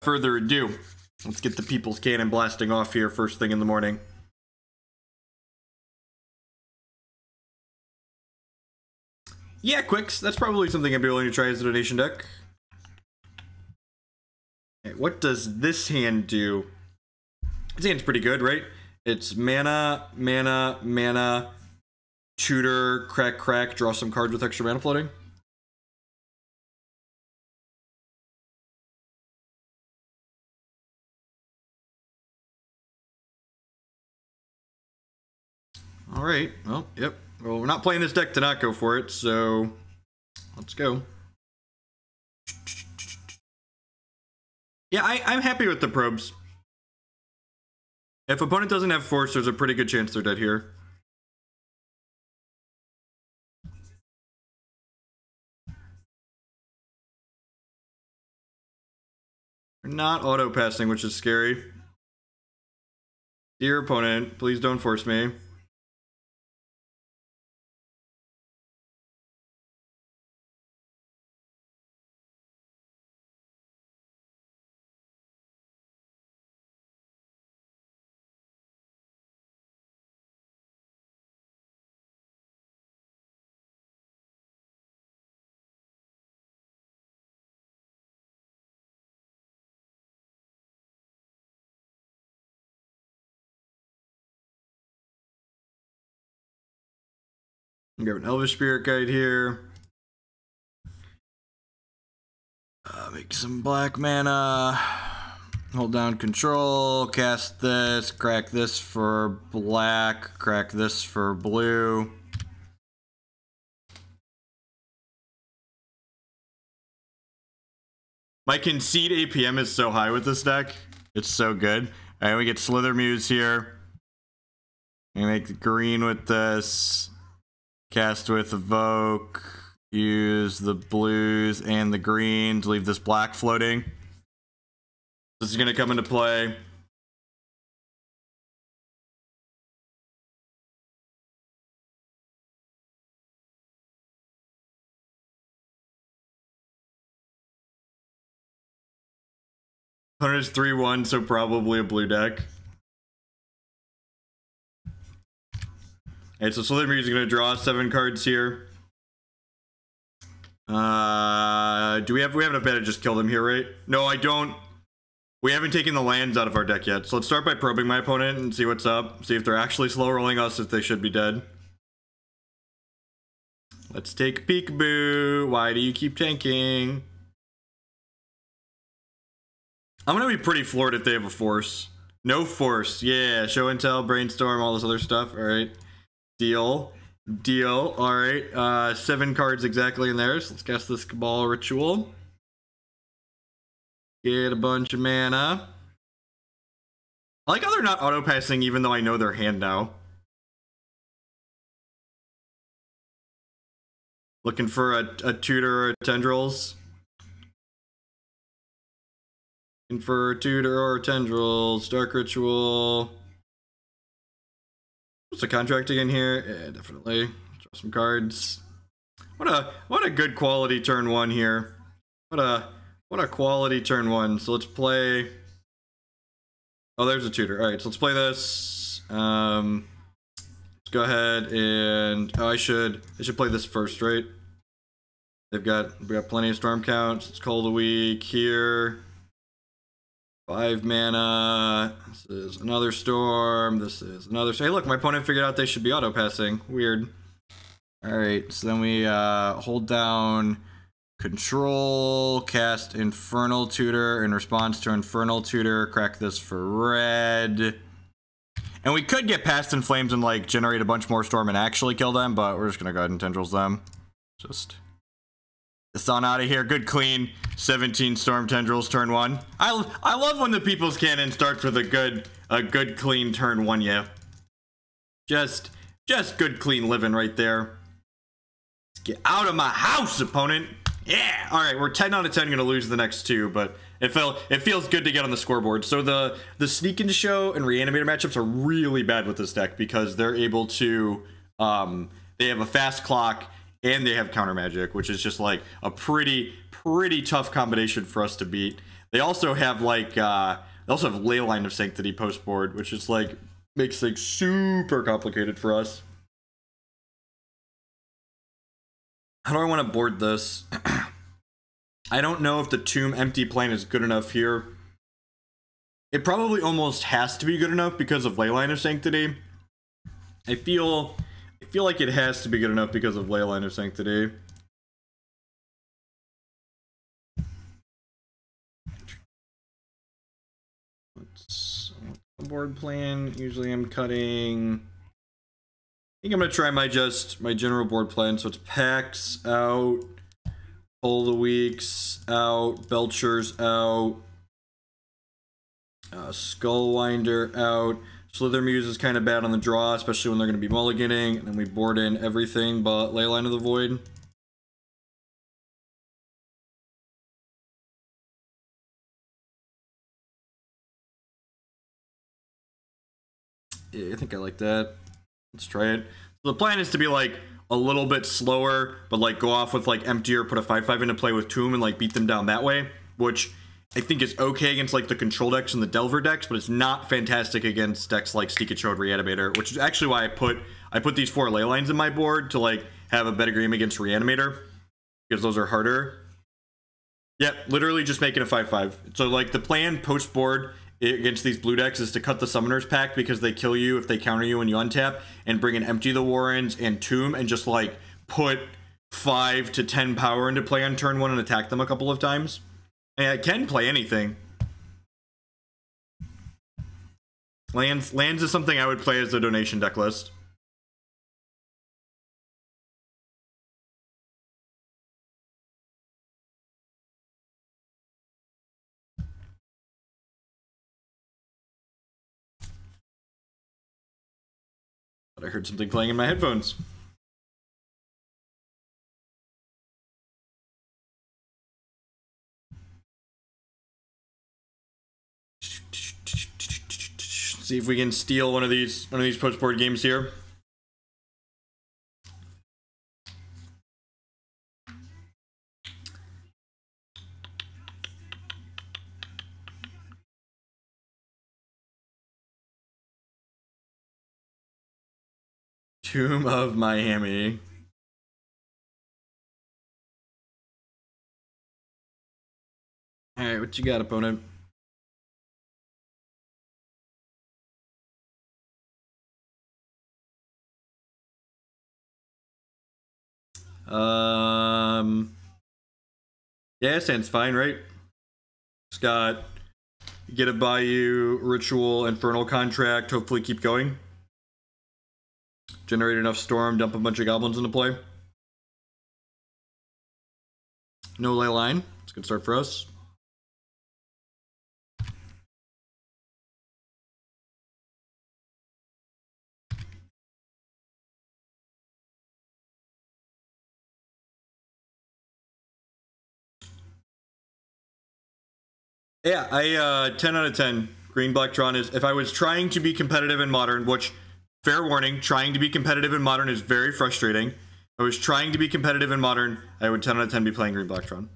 Further ado, let's get the People's Cannon blasting off here first thing in the morning. Yeah, Quicks, that's probably something I'd be willing to try as a donation deck. Okay, what does this hand do? This hand's pretty good, right? It's mana, tutor, crack, draw some cards with extra mana floating. Alright, well, yep. Well, we're not playing this deck to not go for it, so let's go. Yeah, I'm happy with the probes. If opponent doesn't have force, there's a pretty good chance they're dead here. They're not auto-passing, which is scary. Dear opponent, please don't force me. We have an Elvish Spirit Guide here. Make some black mana. Hold down control. Cast this. Crack this for black. Crack this for blue. My concede APM is so high with this deck. It's so good. Alright, we get Slithermuse here. We make the green with this. Cast with Evoke, use the blues and the greens, leave this black floating. This is going to come into play. Opponent is 3-1, so probably a blue deck. Alright, so Slithermuse is going to draw 7 cards here. Do we have enough mana to just kill them here, right? No, I don't. We haven't taken the lands out of our deck yet. So let's start by probing my opponent and see what's up. See if they're actually slow rolling us, if they should be dead. Let's take a peekaboo. Why do you keep tanking? I'm going to be pretty floored if they have a force. No force. Yeah, show and tell, brainstorm, all this other stuff. Alright. Deal. Alright, 7 cards exactly in there, so let's cast this Cabal Ritual. Get a bunch of mana. I like how they're not auto-passing even though I know their hand now. Looking for a tutor or tendrils. Looking for a tutor or tendrils. Dark Ritual. What's the contract again here? Yeah, definitely. Draw some cards. What a good quality turn 1 here. What a quality turn 1. So let's play. Oh, there's a tutor. All right, so let's play this. Let's go ahead and I should play this first, right? We got plenty of storm counts. Let's Culling the Weak here. 5 mana. This is another storm. This is another. Hey, look, my opponent figured out they should be auto-passing. Weird. Alright, so then we hold down control, cast Infernal Tutor in response to Infernal Tutor, crack this for red. And we could get past in flames and like generate a bunch more storm and actually kill them, but we're just gonna go ahead and tendrils them. Just this on out of here. Good clean 17 storm tendrils turn 1. I love when the People's Cannon starts with a good clean turn 1, yeah. Just good clean living right there. Let's get out of my house, opponent. Yeah. All right, we're 10 out of 10 going to lose the next 2, but it feels good to get on the scoreboard. So the Sneak and Show and Reanimator matchups are really bad with this deck because they're able to they have a fast clock and they have counter magic, which is just like a pretty tough combination for us to beat. They also have like Leyline of Sanctity post board, which is like makes things super complicated for us. How do I want to board this? I don't know if the Tomb empty plane is good enough here. It probably almost has to be good enough because of Leyline of Sanctity. I feel like it has to be good enough because of Leyline of Sanctity. What's the board plan? Usually I'm cutting. I think I'm gonna try my general board plan. So it's Pacts out, Culling the Weaks out, Belcher's out, Skullwinder out. Slithermuse is kind of bad on the draw, especially when they're going to be mulliganing. And then we board in everything but Leyline of the Void. Yeah, I think I like that. Let's try it. So the plan is to be like a little bit slower, but like go off with like emptier, put a 5/5 into play with Tomb and like beat them down that way, which I think is okay against like the control decks and the Delver decks, but it's not fantastic against decks like Stikachode Reanimator, which is actually why I put these 4 Leylines in my board to like have a better game against Reanimator, because those are harder. Yep, literally just making a 5/5. So like the plan post board against these blue decks is to cut the Summoner's Pact because they kill you if they counter you when you untap, and bring in Empty the Warrens and Tomb and just like put 5 to 10 power into play on turn 1 and attack them a couple of times. And I can play anything. Lands is something I would play as a donation deck list. But I heard something playing in my headphones. See if we can steal one of these post board games here. Tomb of Miami. Alright, what you got, opponent? Yeah, sounds fine, right? It's got get a Bayou, Ritual, Infernal Contract, hopefully keep going. Generate enough Storm, dump a bunch of Goblins into play. No Leyline. It's a good start for us. Yeah, I 10 out of 10. Green Black Tron is, if I was trying to be competitive in Modern, which, fair warning, trying to be competitive in Modern is very frustrating. If I was trying to be competitive in Modern, I would 10 out of 10 be playing Green Black Tron.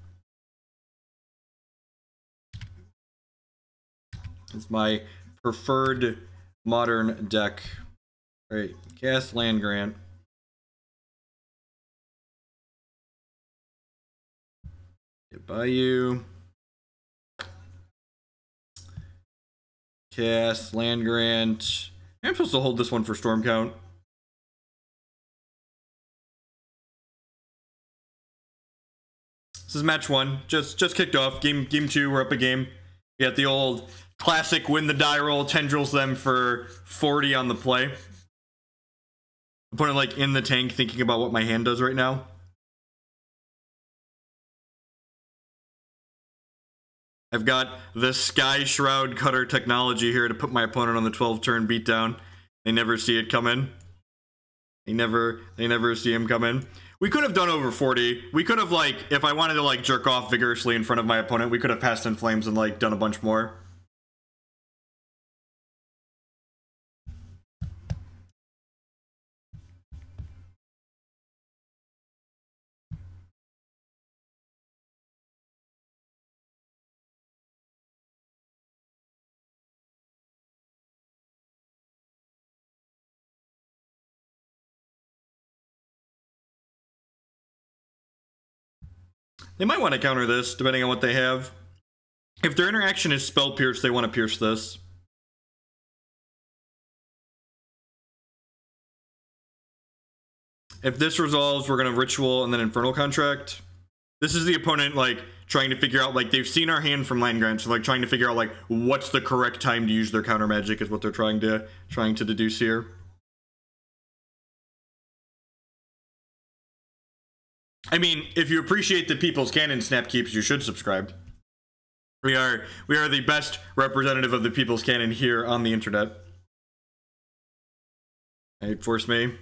It's my preferred Modern deck. Alright, cast Land Grant. Get Bayou. Cast Land Grant. I'm supposed to hold this one for Storm Count. This is match 1. Just kicked off. Game 2, we're up a game. We got the old classic win the die roll, Tendrils them for 40 on the play. Opponent like in the tank thinking about what my hand does right now. I've got the Skyshroud Cutter technology here to put my opponent on the 12-turn beatdown. They never see it come in. They never see him come in. We could have done over 40. We could have, like, if I wanted to, like, jerk off vigorously in front of my opponent, we could have passed in flames and, like, done a bunch more. They might want to counter this, depending on what they have. If their interaction is Spell Pierce, they want to pierce this. If this resolves, we're going to Ritual and then Infernal Contract. This is the opponent, like, trying to figure out, like, they've seen our hand from Land Grant, so, like, trying to figure out, like, what's the correct time to use their counter magic is what they're trying to deduce here. I mean, if you appreciate the People's Cannon snap keeps, you should subscribe. We are the best representative of the People's Cannon here on the internet. Hey, force me.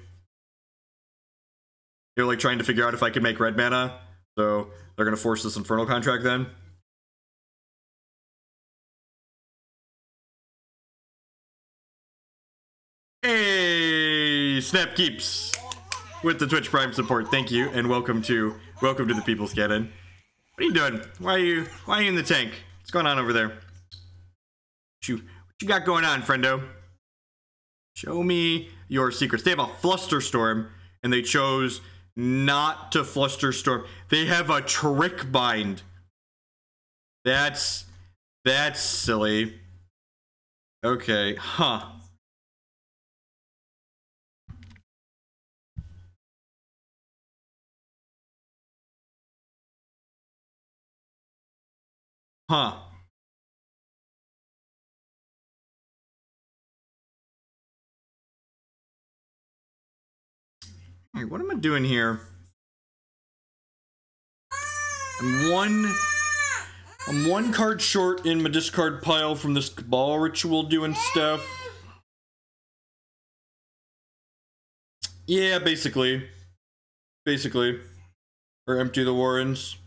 They're like trying to figure out if I can make red mana, so they're gonna force this Infernal Contract then. Hey, Snap Keeps with the Twitch Prime support. Thank you, and welcome to the People's Cannon. What are you doing? Why are you in the tank? What's going on over there? What you got going on, friendo? Show me your secrets. They have a Flusterstorm, and they chose not to Flusterstorm. They have a Trick Bind. That's silly. Okay, huh. Huh. Hey, what am I doing here? I'm one card short in my discard pile from this Cabal Ritual doing stuff. Yeah, basically. Or empty the Warrens.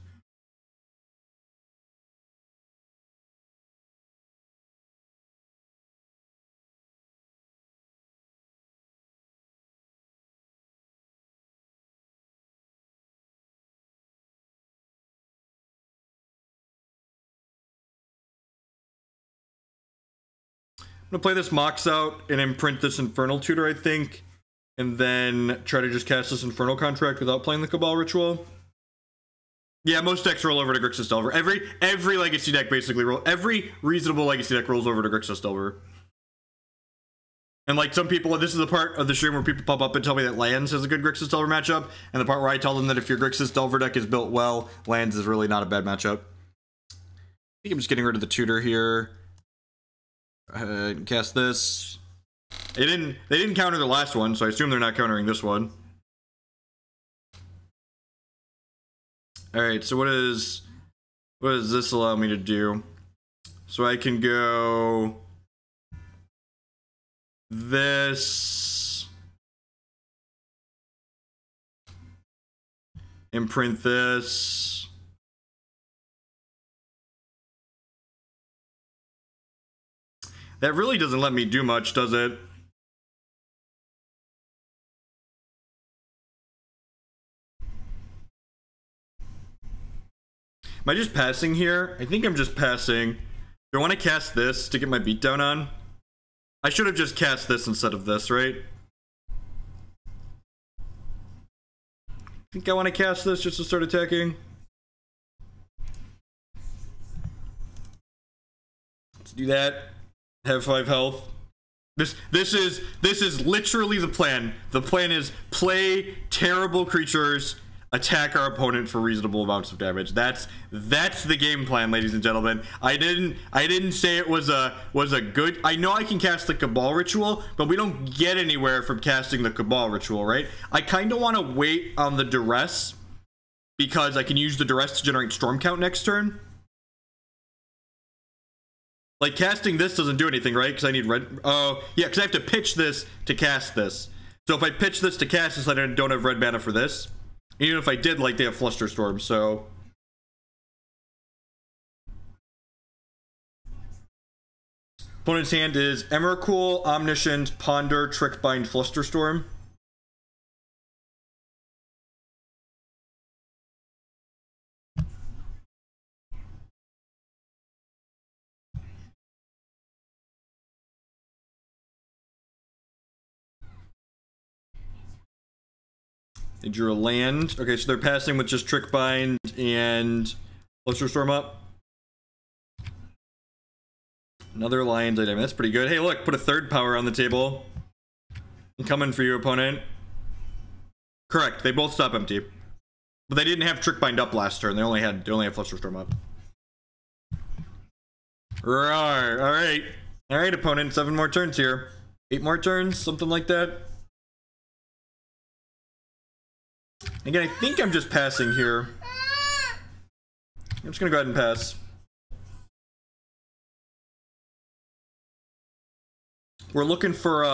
I'm gonna play this Mox out and imprint this Infernal Tutor, I think, and then try to just cast this Infernal Contract without playing the Cabal Ritual. Yeah, most decks roll over to Grixis Delver. Every Legacy deck basically every reasonable Legacy deck rolls over to Grixis Delver. And like some people, this is the part of the stream where people pop up and tell me that Lands has a good Grixis Delver matchup, and the part where I tell them that if your Grixis Delver deck is built well, Lands is really not a bad matchup. I think I'm just getting rid of the Tutor here. Cast this. They didn't counter the last one, so I assume they're not countering this one. Alright, so what does this allow me to do? So I can go this, imprint this. That really doesn't let me do much, does it? Am I just passing here? I think I'm just passing. Do I want to cast this to get my beatdown on? I should have just cast this instead of this, right? I think I want to cast this just to start attacking. Let's do that. Have 5 health. This is literally the plan. The plan is play terrible creatures, attack our opponent for reasonable amounts of damage. That's the game plan, ladies and gentlemen. I didn't say it was a good. I know I can cast the Cabal Ritual, but we don't get anywhere from casting the Cabal Ritual, right? I kind of want to wait on the Duress because I can use the Duress to generate Storm Count next turn. Like, casting this doesn't do anything, right? Because I need red. Oh, yeah, because I have to pitch this to cast this. So if I pitch this to cast this, I don't have red mana for this. Even if I did, like, they have Flusterstorm, so. Opponent's hand is Emrakul, Omniscient, Ponder, Trickbind, Flusterstorm. They drew a land. Okay, so they're passing with just Trick Bind and Fluster Storm up. Another Lion's item. That's pretty good. Hey, look, put a third power on the table. I'm coming for you, opponent. Correct. They both stop empty, but they didn't have Trick Bind up last turn. They only had Fluster Storm up. Right. All right, opponent. 7 more turns here. 8 more turns, something like that. Again, I think I'm just passing here. I'm just gonna go ahead and pass. We're looking for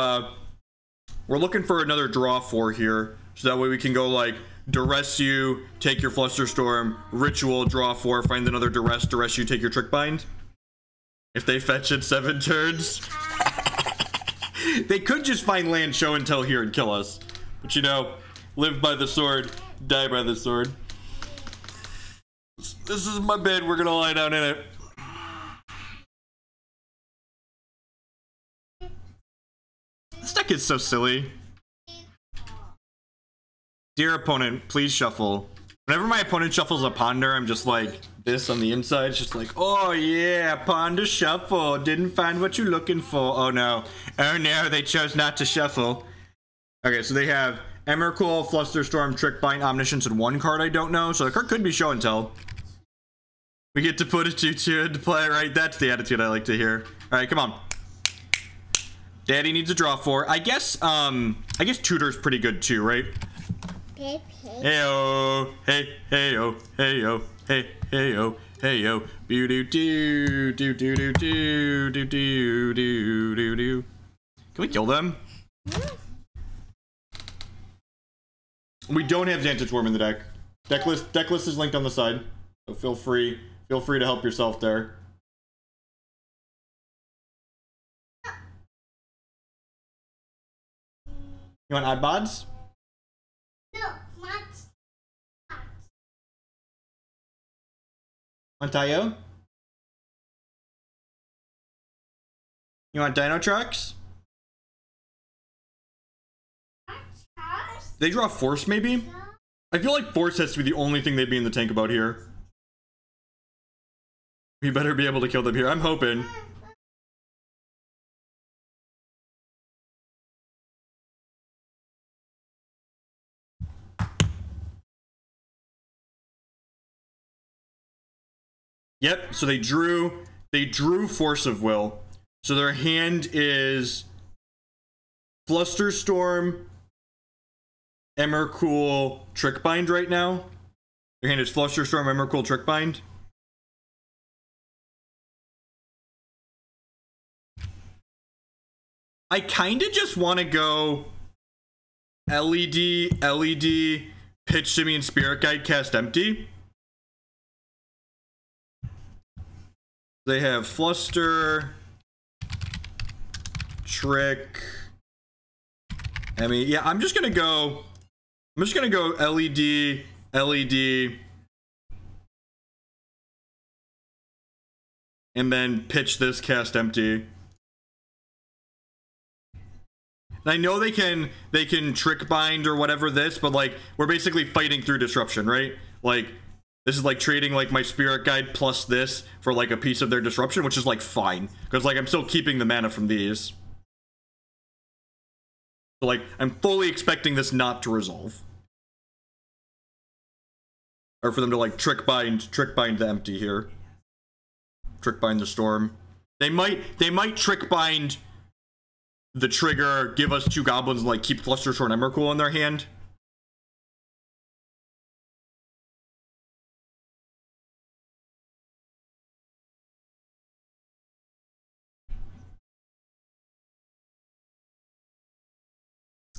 another draw 4 here, so that way we can go like Duress you, take your Fluster Storm, Ritual, draw 4, find another Duress you, take your Trick Bind. If they fetch it 7 turns, they could just find land show and tell here and kill us. But you know, live by the sword, die by the sword. This is my bed. We're gonna lie down in it. This deck is so silly. Dear opponent, please shuffle. Whenever my opponent shuffles a Ponder, I'm just like this on the inside. It's just like, oh yeah, Ponder shuffle. Didn't find what you're looking for. Oh no. Oh no, they chose not to shuffle. Okay, so they have Emrakul, Fluster Storm, Trick Bind, Omniscience, and 1 card I don't know. So the card could be Show and Tell. We get to put a 2/2 into play, right? That's the attitude I like to hear. Alright, come on. Daddy needs a draw 4. I guess Tutor's pretty good too, right? Hey-oh, hey-hey-oh, hey-oh, hey-hey-oh, hey-oh, boo-doo-doo-doo-doo-doo-doo-doo-doo-doo. Can we kill them? We don't have Vantage Worm in the deck. Decklist is linked on the side, so feel free to help yourself there. You want odd bods? No, not. Want Tayo? You want Dino Trucks? They draw Force, maybe? I feel like Force has to be the only thing they'd be in the tank about here. We better be able to kill them here. I'm hoping. Yep, so they drew Force of Will. So their hand is Fluster Storm, Emrakul, Trick Bind right now. Their hand is Fluster Storm, Emrakul, Trick Bind. I kinda just wanna go LED, pitch Simian Spirit Guide, cast empty. They have Fluster, Trick, Emmy. Yeah, I'm just gonna go LED, and then pitch this, cast empty. And I know they can Trick Bind or whatever this, but like we're basically fighting through disruption, right? Like this is like trading like my Spirit Guide plus this for like a piece of their disruption, which is like fine because like I'm still keeping the mana from these. So like I'm fully expecting this not to resolve, or for them to like Trick Bind the empty here. Trick Bind the Storm. They might Trick Bind the trigger, give us 2 goblins, and like keep Fluster Storm and Emrakul in their hand.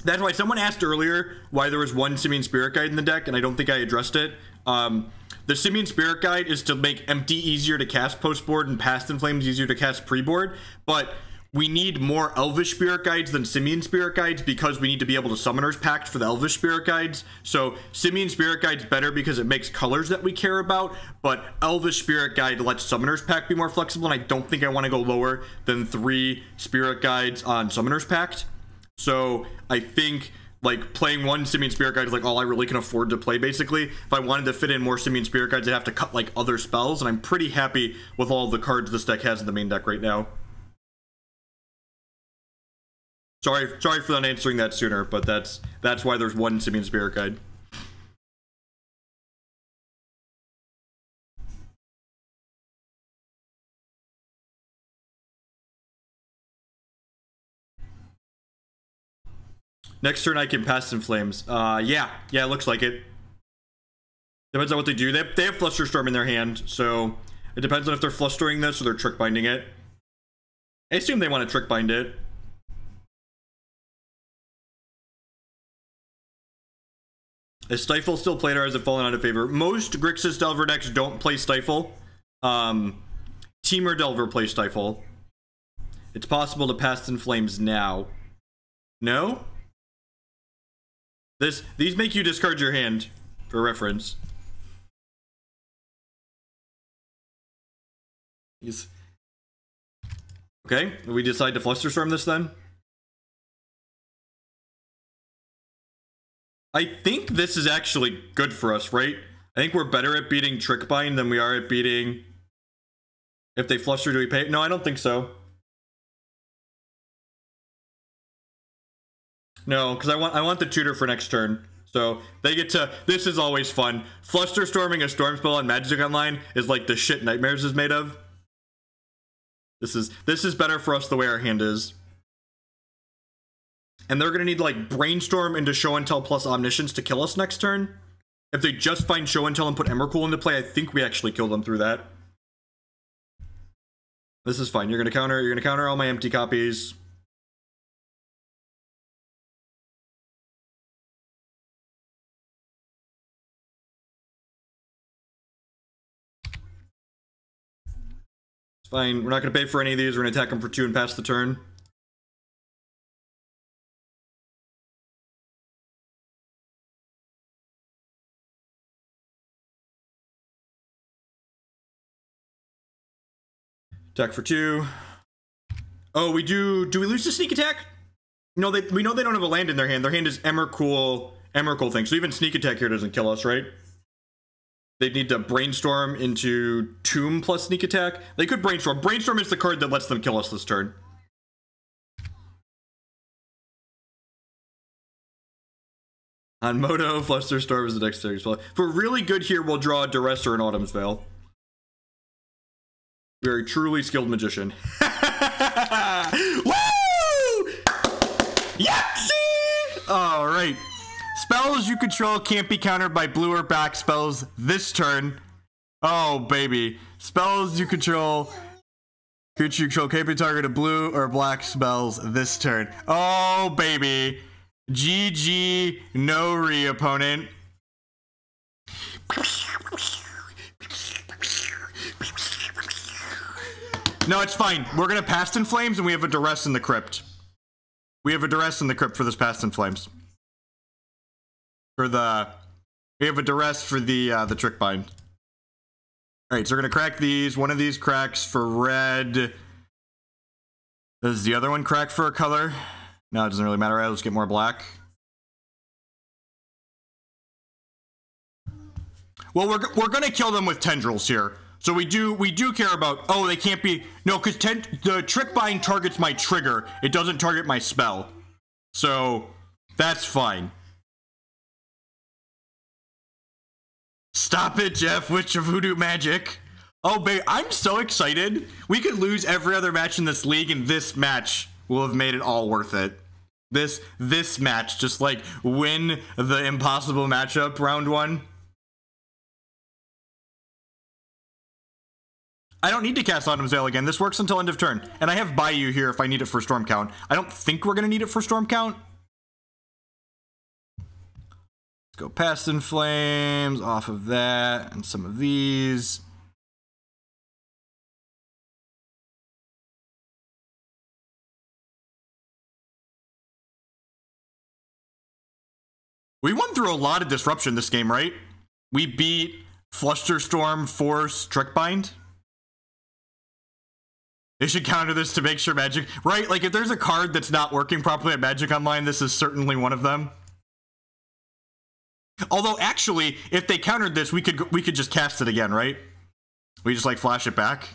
That's why someone asked earlier why there was 1 Simian Spirit Guide in the deck, and I don't think I addressed it. The Simian Spirit Guide is to make empty easier to cast post-board and Past in Flames easier to cast pre-board, but we need more Elvish Spirit Guides than Simian Spirit Guides because we need to be able to Summoner's Pact for the Elvish Spirit Guides. So Simian Spirit Guide's better because it makes colors that we care about, but Elvish Spirit Guide lets Summoner's Pact be more flexible, and I don't think I want to go lower than 3 Spirit Guides on Summoner's Pact. So I think like playing one Simian Spirit Guide is like all I really can afford to play basically. If I wanted to fit in more Simian Spirit Guides, I'd have to cut like other spells, and I'm pretty happy with all the cards this deck has in the main deck right now. Sorry for not answering that sooner, but that's why there's one Simian Spirit Guide. Next turn I can Past in Flames. Yeah, it looks like it. Depends on what they do. They have Flusterstorm in their hand, so it depends on if they're Flustering this or they're Trick Binding it. I assume they want to Trick Bind it. Is Stifle still played or has it fallen out of favor? Most Grixis Delver decks don't play Stifle. Teamer Delver plays Stifle. It's possible to Past in Flames now. No? These make you discard your hand, for reference. Okay, we decide to Flusterstorm this then? I think this is actually good for us, right? I think we're better at beating Trick Bind than we are at beating... If they Fluster, do we pay? No, I don't think so. No, because I want the tutor for next turn. So they get to... This is always fun. Flusterstorming a Storm spell on Magic Online is like the shit Nightmares is made of. This is better for us the way our hand is. And they're going to need like Brainstorm into Show and Tell plus Omniscience to kill us next turn. If they just find Show and Tell and put Emrakul into play, I think we actually kill them through that. This is fine. You're going to counter all my empty copies. Fine, we're not going to pay for any of these. We're going to attack them for 2 and pass the turn. Attack for 2. Oh, we do we lose the sneak attack? No, we know they don't have a land in their hand. Their hand is Emrakul thing. So even sneak attack here doesn't kill us, right? They need to Brainstorm into Tomb plus sneak attack. They could Brainstorm. Brainstorm is the card that lets them kill us this turn. On Moto, Flusterstorm is the dexterity spell. If we're really good here, we'll draw a Duress or an Autumn's Veil. We are a truly skilled magician. Woo! Yaxie! All right. Spells you control can't be countered by blue or black spells this turn. Oh, baby. Spells you control... Creature you control can't be targeted blue or black spells this turn. Oh, baby. GG, no re, opponent. No, it's fine. We're going to Past in Flames, and we have a Duress in the Crypt. We have a Duress in the Crypt for this Past in Flames. We have a Duress for the Trick Bind. Alright, so we're gonna crack these. One of these cracks for red. Does the other one crack for a color? No, it doesn't really matter. Right, let's get more black. Well, we're gonna kill them with Tendrils here. So we do care about... Oh, they can't be... No, because the Trick Bind targets my trigger. It doesn't target my spell. So, that's fine. Stop it, Jeff, Witch of Voodoo Magic. Oh, babe, I'm so excited. We could lose every other match in this league, and this match will have made it all worth it. This match, just like win the impossible matchup round 1. I don't need to cast Autumn's Veil again. This works until end of turn. And I have Bayou here if I need it for Storm Count. I don't think we're going to need it for Storm Count. Let's go Past in Flames off of that and some of these. We won through a lot of disruption this game, right? We beat Flusterstorm, Force, Trick Bind. They should counter this to make sure Magic... Right, like if there's a card that's not working properly at Magic Online, this is certainly one of them. Although actually, if they countered this, we could just cast it again, right? We just like flash it back.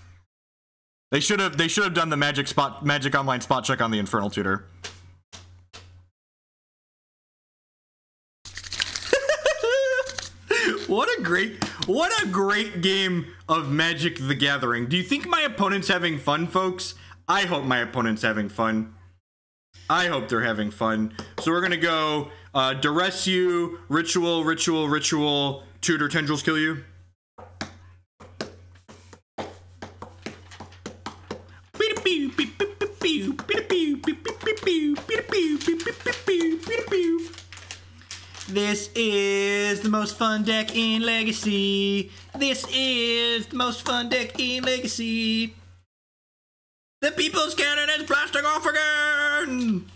They should have done the magic online spot check on the Infernal Tutor. What a great game of Magic the Gathering. Do you think my opponent's having fun, folks? I hope my opponent's having fun. I hope they're having fun. So we're gonna go Duress you, Ritual, Tutor, Tendrils kill you. This is the most fun deck in Legacy. This is the most fun deck in Legacy. The People's Cannon is blasting off again!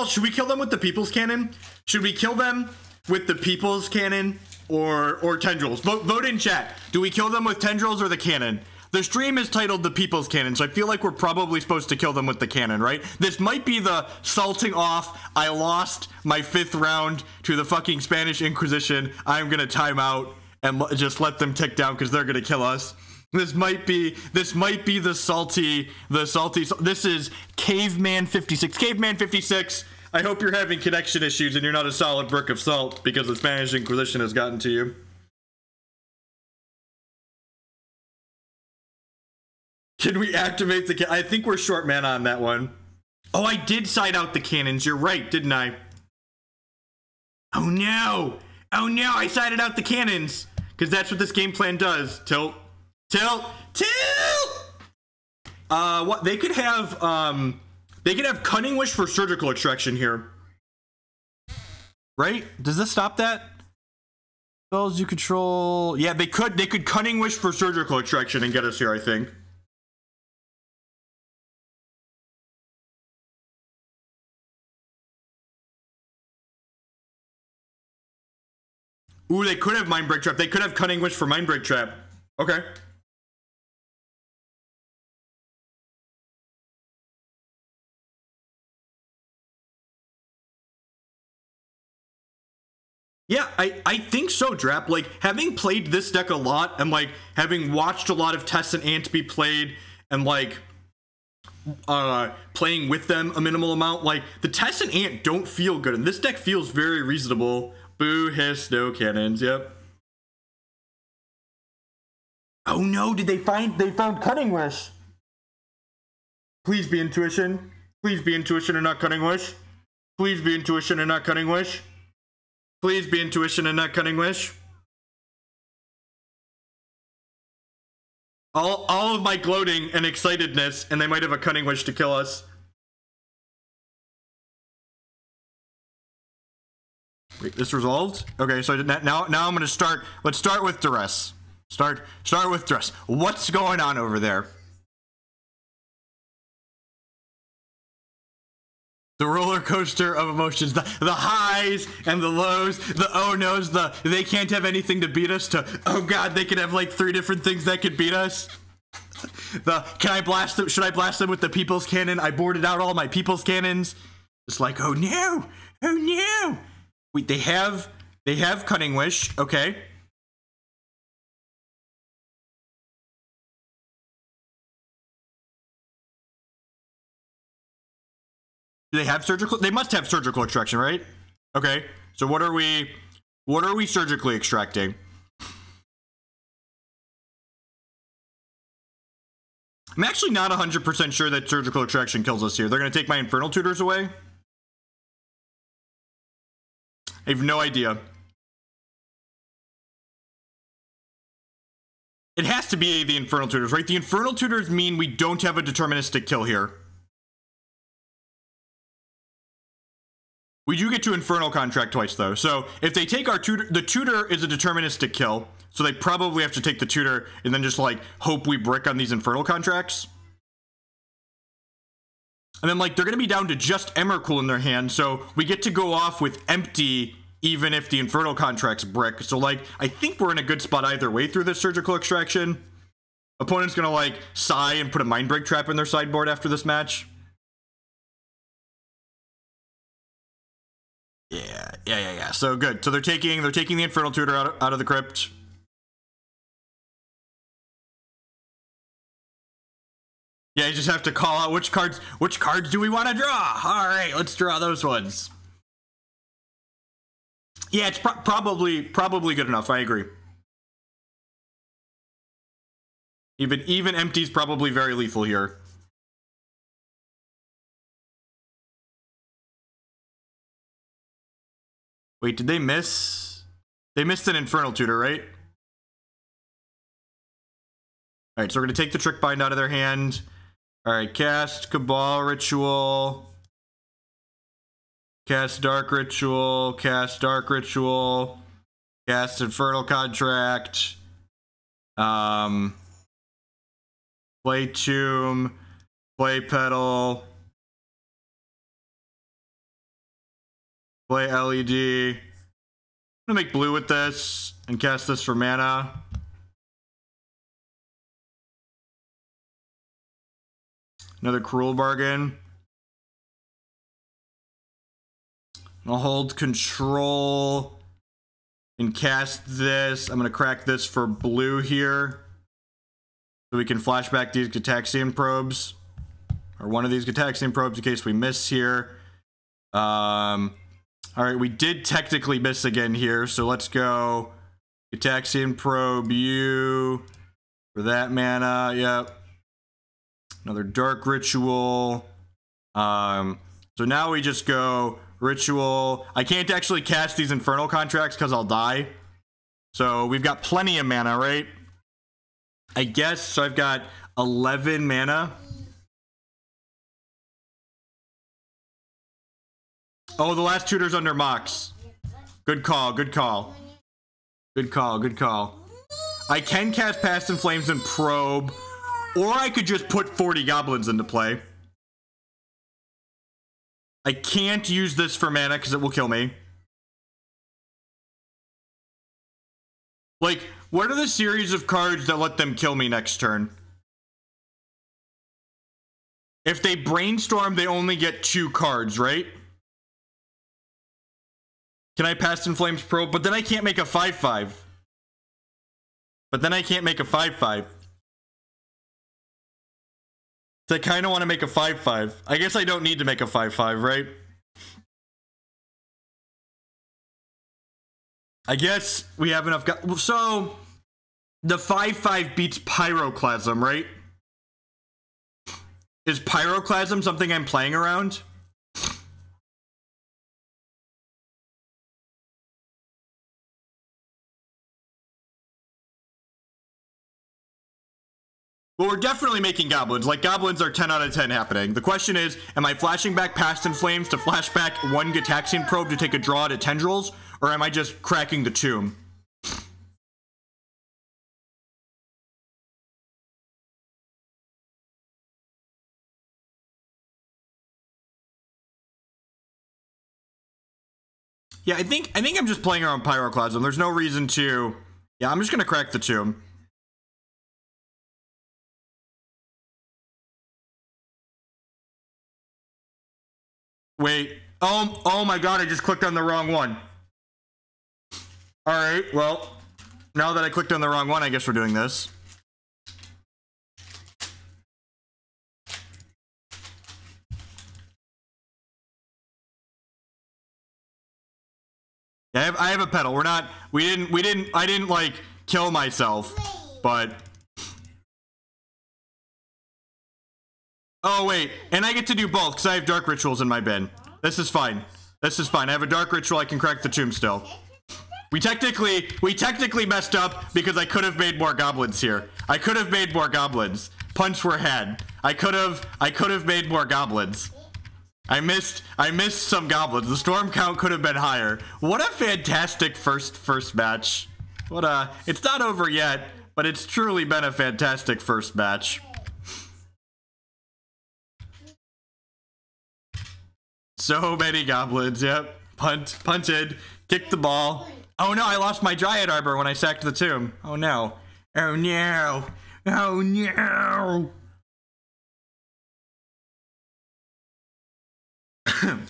Should we kill them with the People's Cannon? Should we kill them with the People's Cannon or Tendrils? Vote in chat. Do we kill them with Tendrils or the Cannon? The stream is titled The People's Cannon, so I feel like we're probably supposed to kill them with the cannon, right? This might be the salting off, I lost my 5th round to the fucking Spanish Inquisition, I'm gonna time out and just let them tick down because they're gonna kill us. This might be the salty, this is Caveman 56. Caveman 56, I hope you're having connection issues and you're not a solid brick of salt because the Spanish Inquisition has gotten to you. Can we activate the I think we're short mana on that one. Oh, I did side out the cannons. You're right, didn't I? Oh no! Oh no, I sided out the cannons. Because that's what this game plan does. Tilt. Tilt. Tilt! What they could have Cunning Wish for surgical extraction here. Right? Does this stop that? Spells you control. Yeah, they could Cunning Wish for surgical extraction and get us here, I think. Ooh, they could have Mindbreak Trap. They could have Cunning Wish for Mindbreak Trap. Okay. Yeah, I think so, Drap. Like, having played this deck a lot and, like, having watched a lot of Tess and Ant be played and, like, playing with them a minimal amount, like, the Tess and Ant don't feel good. And this deck feels very reasonable. Boo, hiss, no cannons, yep. Oh no, they found Cunning Wish. Please be Intuition. Please be Intuition and not Cunning Wish. Please be Intuition and not Cunning Wish. Please be Intuition and not Cunning Wish. All of my gloating and excitedness, and they might have a Cunning Wish to kill us. Wait, this resolved? Okay, so now I'm gonna start. Let's start with Duress. Start with Duress. What's going on over there? The roller coaster of emotions, the highs and the lows, the oh no's, they can't have anything to beat us, to oh god, they could have like 3 different things that could beat us. Can I blast them? Should I blast them with the People's Cannon? I boarded out all my People's Cannons. It's like, oh no, oh no. Wait, they have Cunning Wish, okay. Do they have surgical? They must have surgical extraction, right? Okay. So what are we surgically extracting? I'm actually not 100% sure that surgical extraction kills us here. They're going to take my Infernal Tutors away? I have no idea. It has to be the Infernal Tutors, right? The Infernal Tutors mean we don't have a deterministic kill here. We do get to Infernal Contract twice, though. So if they take our Tutor, the Tutor is a deterministic kill, so they probably have to take the Tutor and then just, like, hope we brick on these Infernal Contracts. And then, like, they're going to be down to just Emrakul in their hand, so we get to go off with empty even if the Infernal Contract's brick. So, like, I think we're in a good spot either way through this surgical extraction. Opponent's going to, like, sigh and put a Mindbreak Trap in their sideboard after this match. Yeah. So good. So they're taking the Infernal Tutor out of the crypt. Yeah, you just have to call out which cards do we want to draw. All right, let's draw those ones. Yeah, it's probably good enough. I agree. Even empty's probably very lethal here. Wait, did they miss? They missed an Infernal Tutor, right? All right, so we're gonna take the Trick Bind out of their hand. All right, cast Cabal Ritual. Cast Dark Ritual. Cast Dark Ritual. Cast Infernal Contract. Play Tomb. Play Petal. Play LED. I'm gonna make blue with this and cast this for mana. Another Cruel Bargain. I'll hold control and cast this. I'm gonna crack this for blue here, so we can flashback these Gitaxian Probes, or one of these Gitaxian Probes in case we miss here. All right, we did technically miss again here, so let's go Gitaxian Probe you for that mana. Yep. Another Dark Ritual. So now we just go Ritual. I can't actually cast these Infernal Contracts because I'll die. So we've got plenty of mana, right? I guess, so I've got 11 mana. Oh, the last tutor's under Mox. Good call, good call. Good call, good call. I can cast Past in Flames and Probe, or I could just put 40 goblins into play. I can't use this for mana because it will kill me. Like, what are the series of cards that let them kill me next turn? If they brainstorm, they only get 2 cards, right? Can I Past in Flames Probe? But then I can't make a 5/5. But then I can't make a 5/5. So I kind of want to make a 5/5. I guess I don't need to make a 5/5, right? I guess we have enough. So the 5/5 beats Pyroclasm, right? Is Pyroclasm something I'm playing around? Well, we're definitely making goblins. Like, goblins are 10 out of 10 happening. The question is, am I flashing back Past in Flames to flash back 1 Gitaxian Probe to take a draw to Tendrils? Or am I just cracking the Tomb? Yeah, I think I'm just playing around Pyroclasm. There's no reason to... Yeah, I'm just gonna crack the Tomb. Wait. Oh my god, I just clicked on the wrong one. Alright, well, now that I clicked on the wrong one, I guess we're doing this. Yeah, I have a petal. I didn't like kill myself, but... Oh, wait, and I get to do both, because I have Dark Rituals in my bin. This is fine. This is fine. I have a Dark Ritual, I can crack the Tomb still. We technically messed up, because I could have made more goblins here. I could have made more goblins. Punch were had. I could have made more goblins. I missed some goblins. The storm count could have been higher. What a fantastic first match. It's not over yet, but it's truly been a fantastic first match. So many goblins, yep. Punted, kicked the ball. Oh no, I lost my Dryad Arbor when I sacked the Tomb. Oh no. Oh no. Oh no.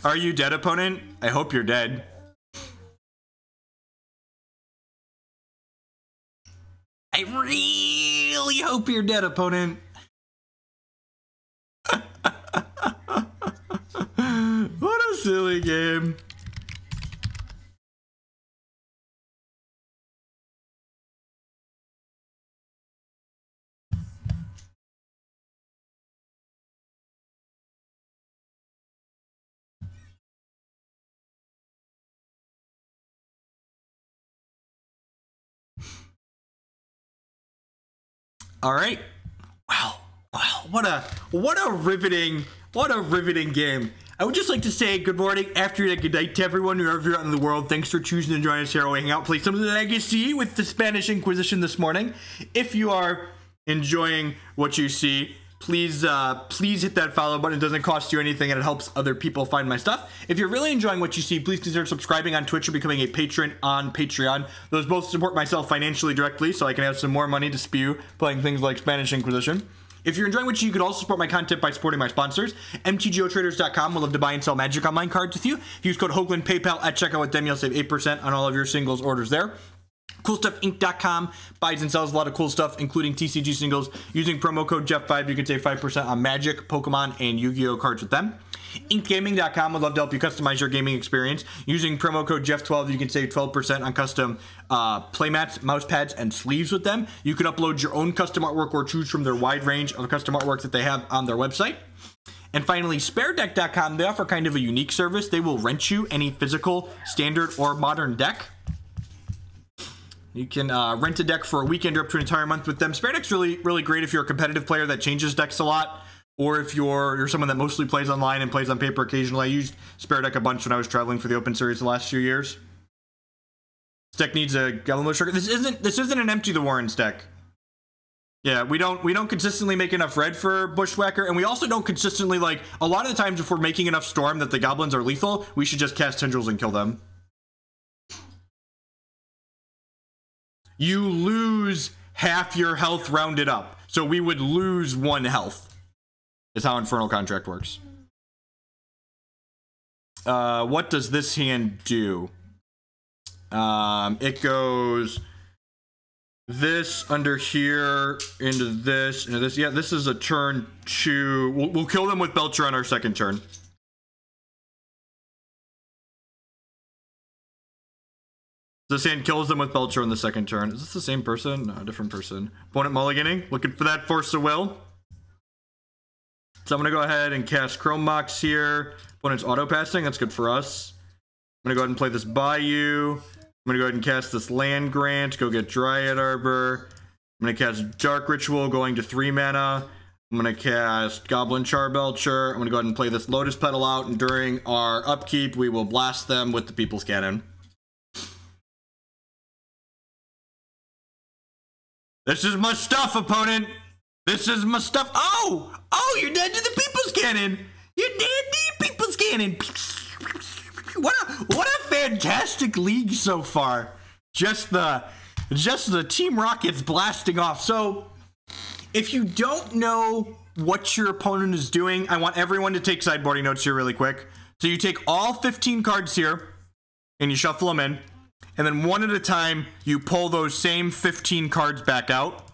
Are you dead, opponent? I hope you're dead. I really hope you're dead, opponent. What a silly game. All right. Wow. What a riveting game. I would just like to say good morning, afternoon, and good night to everyone wherever you're out in the world. Thanks for choosing to join us here. We're hang out, play some Legacy with the Spanish Inquisition this morning. If you are enjoying what you see, please hit that follow button. It doesn't cost you anything, and it helps other people find my stuff. If you're really enjoying what you see, please consider subscribing on Twitch or becoming a patron on Patreon. Those both support myself financially directly, so I can have some more money to spew playing things like Spanish Inquisition. If you're enjoying what you could also support my content by supporting my sponsors. MTGOtraders.com will love to buy and sell Magic Online cards with you. If you use code Hoagland PayPal at checkout with them, you'll save 8% on all of your singles orders there. CoolStuffInc.com buys and sells a lot of cool stuff, including TCG singles. Using promo code Jeff5, you can save 5% on Magic, Pokemon, and Yu-Gi-Oh cards with them. InkGaming.com would love to help you customize your gaming experience. Using promo code Jeff12, you can save 12% on custom playmats, mouse pads, and sleeves with them. You can upload your own custom artwork or choose from their wide range of custom artwork that they have on their website. And finally, SpareDeck.com, they offer kind of a unique service. They will rent you any physical, standard, or modern deck. You can rent a deck for a weekend or up to an entire month with them. Spare Deck's really great if you're a competitive player that changes decks a lot, or if you're someone that mostly plays online and plays on paper occasionally. I used Spare Deck a bunch when I was traveling for the Open Series the last few years. This deck needs a Goblin Charbelcher. This isn't an Empty the Warrens deck. Yeah, we don't consistently make enough red for Bushwhacker, and we also don't consistently, like, a lot of the times if we're making enough Storm that the goblins are lethal, we should just cast Tendrils and kill them. You lose half your health rounded up. So we would lose 1 health. Is how Infernal Contract works. What does this hand do? It goes this under here into this. Yeah, this is a turn 2. We'll kill them with Belcher on our second turn. This hand kills them with Belcher on the second turn. Is this the same person? No, different person. Opponent mulliganing, looking for that Force of Will. So I'm going to go ahead and cast Chrome Mox here. Opponent's auto-passing, that's good for us. I'm going to go ahead and play this Bayou. I'm going to go ahead and cast this Land Grant, go get Dryad Arbor. I'm going to cast Dark Ritual, going to 3 mana. I'm going to cast Goblin Charbelcher. I'm going to go ahead and play this Lotus Petal out, and during our upkeep, we will blast them with the People's Cannon. This is my stuff, opponent. This is my stuff. Oh, you're dead to the People's Cannon. You're dead to the People's Cannon. What a fantastic league so far. Just the Team Rockets blasting off. So, if you don't know what your opponent is doing, I want everyone to take sideboarding notes here really quick. So you take all 15 cards here, and you shuffle them in. And then one at a time, you pull those same 15 cards back out.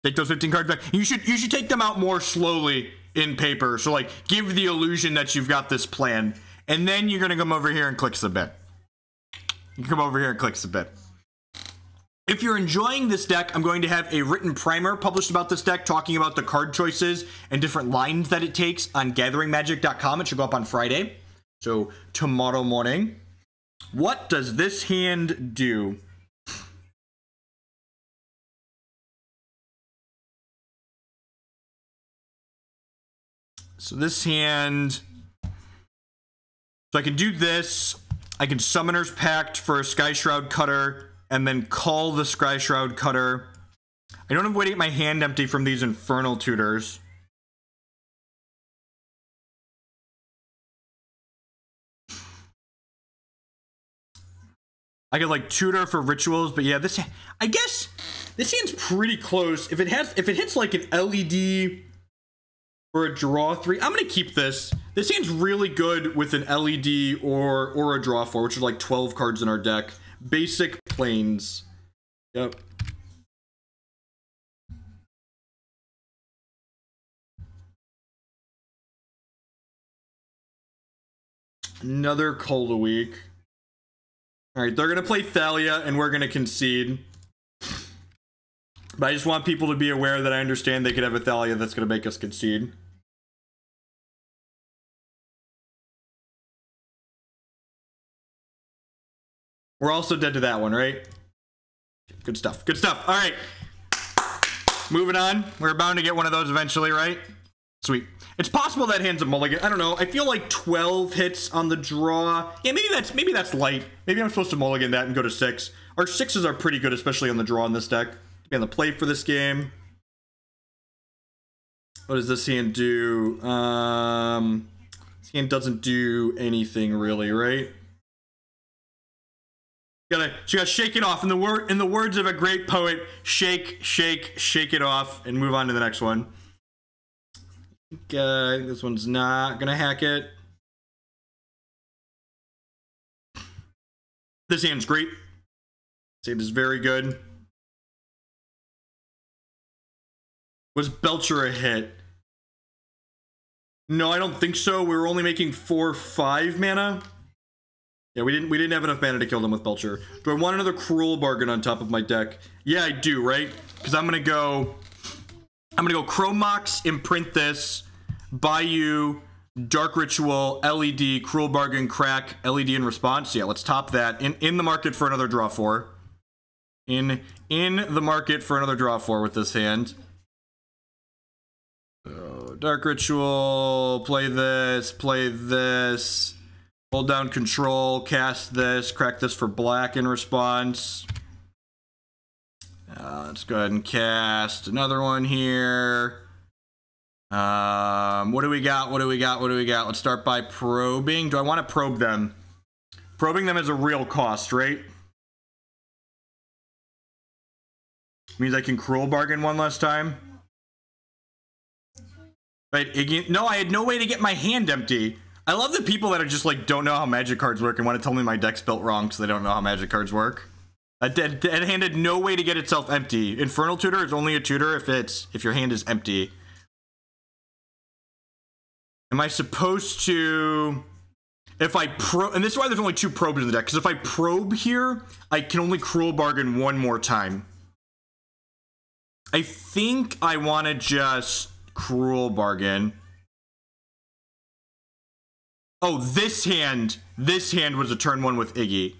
Take those 15 cards back. You should take them out more slowly in paper. So, like, give the illusion that you've got this plan. And then you're going to come over here and click submit. You come over here and click submit. If you're enjoying this deck, I'm going to have a written primer published about this deck, talking about the card choices and different lines that it takes on gatheringmagic.com. It should go up on Friday. So, tomorrow morning. What does this hand do? So this hand, so I can do this. I can Summoner's Pact for a Skyshroud Cutter and then call the Skyshroud Cutter. I don't have a way to get my hand empty from these Infernal Tutors. I could like tutor for rituals, but yeah, this, I guess this hand's pretty close. If it hits like an LED or a draw 3, I'm gonna keep this. This hand's really good with an LED or a draw 4, which is like 12 cards in our deck. Basic planes. Yep. Another Culling the Weak. Alright, they're gonna play Thalia and we're gonna concede. But I just want people to be aware that I understand they could have a Thalia that's gonna make us concede. We're also dead to that one, right? Good stuff. Good stuff. Alright. Moving on. We're bound to get one of those eventually, right? Sweet. It's possible that hand's a mulligan. I don't know. I feel like 12 hits on the draw. Yeah, maybe that's light. Maybe I'm supposed to mulligan that and go to 6. Our 6s are pretty good, especially on the draw in this deck. Be on the play for this game. What does this hand do? This hand doesn't do anything really, right? She gotta shake it off. In the words of a great poet, shake it off, and move on to the next one. I think this one's not gonna hack it. This hand's great. This hand is very good. Was Belcher a hit? No, I don't think so. We were only making 4/5 mana. Yeah, we didn't have enough mana to kill them with Belcher. Do I want another Cruel Bargain on top of my deck? Yeah, I do, right? Because I'm gonna go Chrome Mox, imprint this, Bayou, Dark Ritual, LED, Cruel Bargain, crack, LED in response. Yeah, let's top that. In the market for another draw 4. In the market for another draw 4 with this hand. So, Dark Ritual, play this, hold down control, cast this, crack this for black in response. Let's go ahead and cast another one here. What do we got? Let's start by probing. Do I want to probe them? Probing them is a real cost, right? Means I can Cruel Bargain one last time. Wait, Iggy? No, I had no way to get my hand empty. I love the people that are just like, don't know how magic cards work and want to tell me my deck's built wrong because they don't know how magic cards work. That hand had no way to get itself empty. Infernal Tutor is only a tutor if your hand is empty. Am I supposed to... If I probe... And this is why there's only 2 probes in the deck. Because if I probe here, I can only Cruel Bargain one more time. I think I want to just Cruel Bargain. Oh, this hand was a turn 1 with Iggy.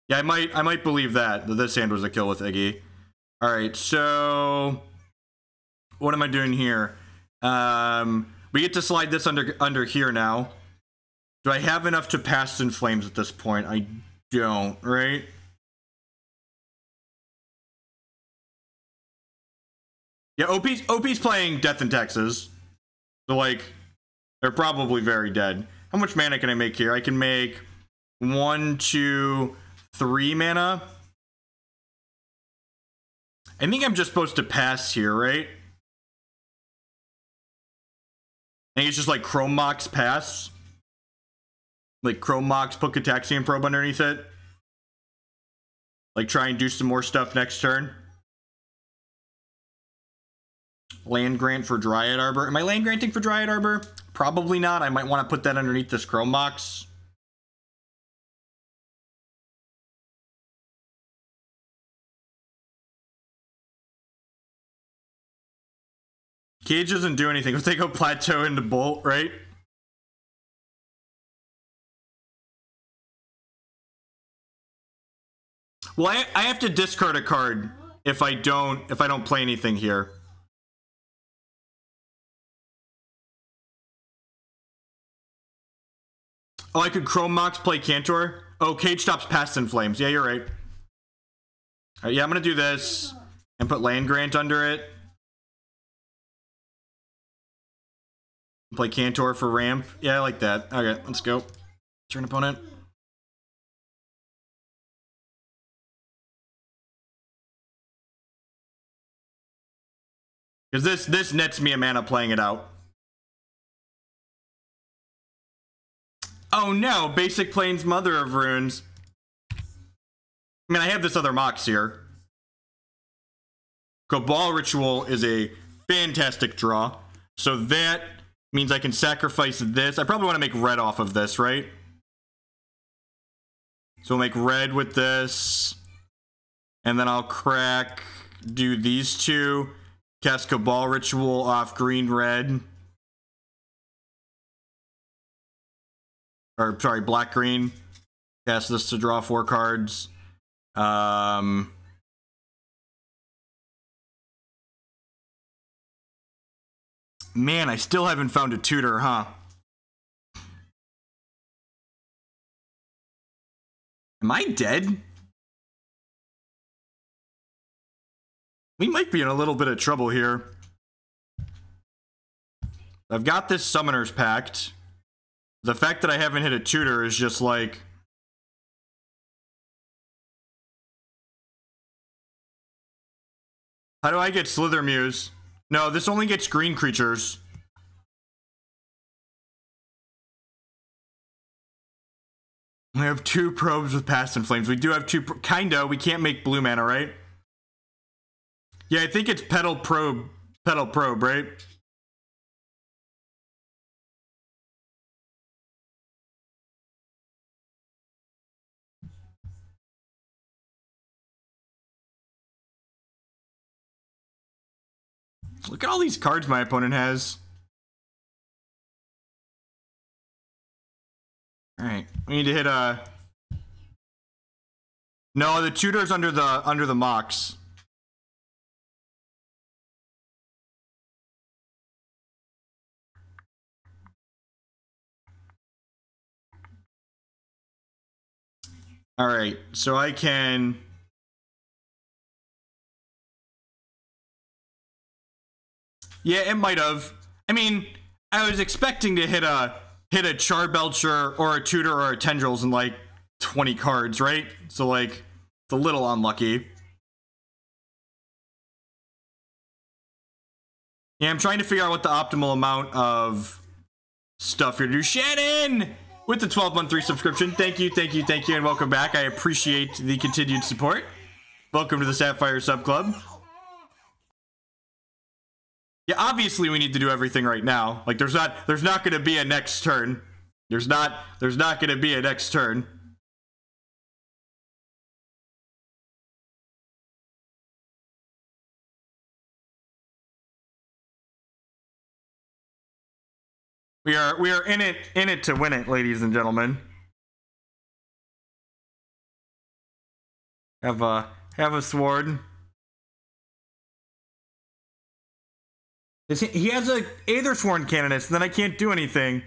Yeah, I might believe that this hand was a kill with Iggy. All right, so what am I doing here? We get to slide this under here now. Do I have enough to Past in Flames at this point? I don't, right? Yeah, OP's playing Death in Texas. So, like, they're probably very dead. How much mana can I make here? I can make 1, 2, 3 mana. I think I'm just supposed to pass here, right? I think it's just like Chrome Mox pass. Like Chrome Mox, put Gitaxian Probe underneath it. Like try and do some more stuff next turn. Land grant for Dryad Arbor. Am I land granting for Dryad Arbor? Probably not. I might want to put that underneath this Chrome Mox. Cage doesn't do anything. Let's take a Plateau into Bolt, right? Well, I have to discard a card if I don't play anything here. Oh, I could Chrome Mox, play Cantor. Oh, Cage stops Past in Flames. Yeah, you're right. All right, yeah, I'm gonna do this and put Land Grant under it. Play Cantor for ramp. Yeah, I like that. Okay, let's go. Turn opponent. Because this nets me a mana playing it out. Oh no, Basic Plains Mother of Runes. I mean, I have this other Mox here. Cabal Ritual is a fantastic draw. So that means I can sacrifice this. I probably want to make red off of this, right? So we'll make red with this. And then I'll crack, do these two. Cast Cabal Ritual off green, red. Or, sorry, black, green. Cast this to draw 4 cards. Man, I still haven't found a tutor, huh? Am I dead? We might be in a little bit of trouble here. I've got this Summoner's Pact. The fact that I haven't hit a tutor is just like... How do I get Slithermuse? No, this only gets green creatures. We have 2 probes with Past and Flames. We do have 2... Kinda. We can't make blue mana, right? Yeah, I think it's Petal Probe, right? Look at all these cards my opponent has. Alright, we need to hit a... No, the tutor's under the Mox. Alright, so I can... Yeah, it might have. I mean, I was expecting to hit a Charbelcher or a Tutor or a Tendrils in like 20 cards, right? So like, it's a little unlucky. Yeah, I'm trying to figure out what the optimal amount of stuff here to do. Shannon! With the 12-month resubscription. Thank you, and welcome back. I appreciate the continued support. Welcome to the Sapphire Sub Club. Yeah, obviously we need to do everything right now. Like, there's not gonna be a next turn. There's not gonna be a next turn. We are in it to win it, ladies and gentlemen. Have a sword. He has a Aethersworn Canonist, then I can't do anything.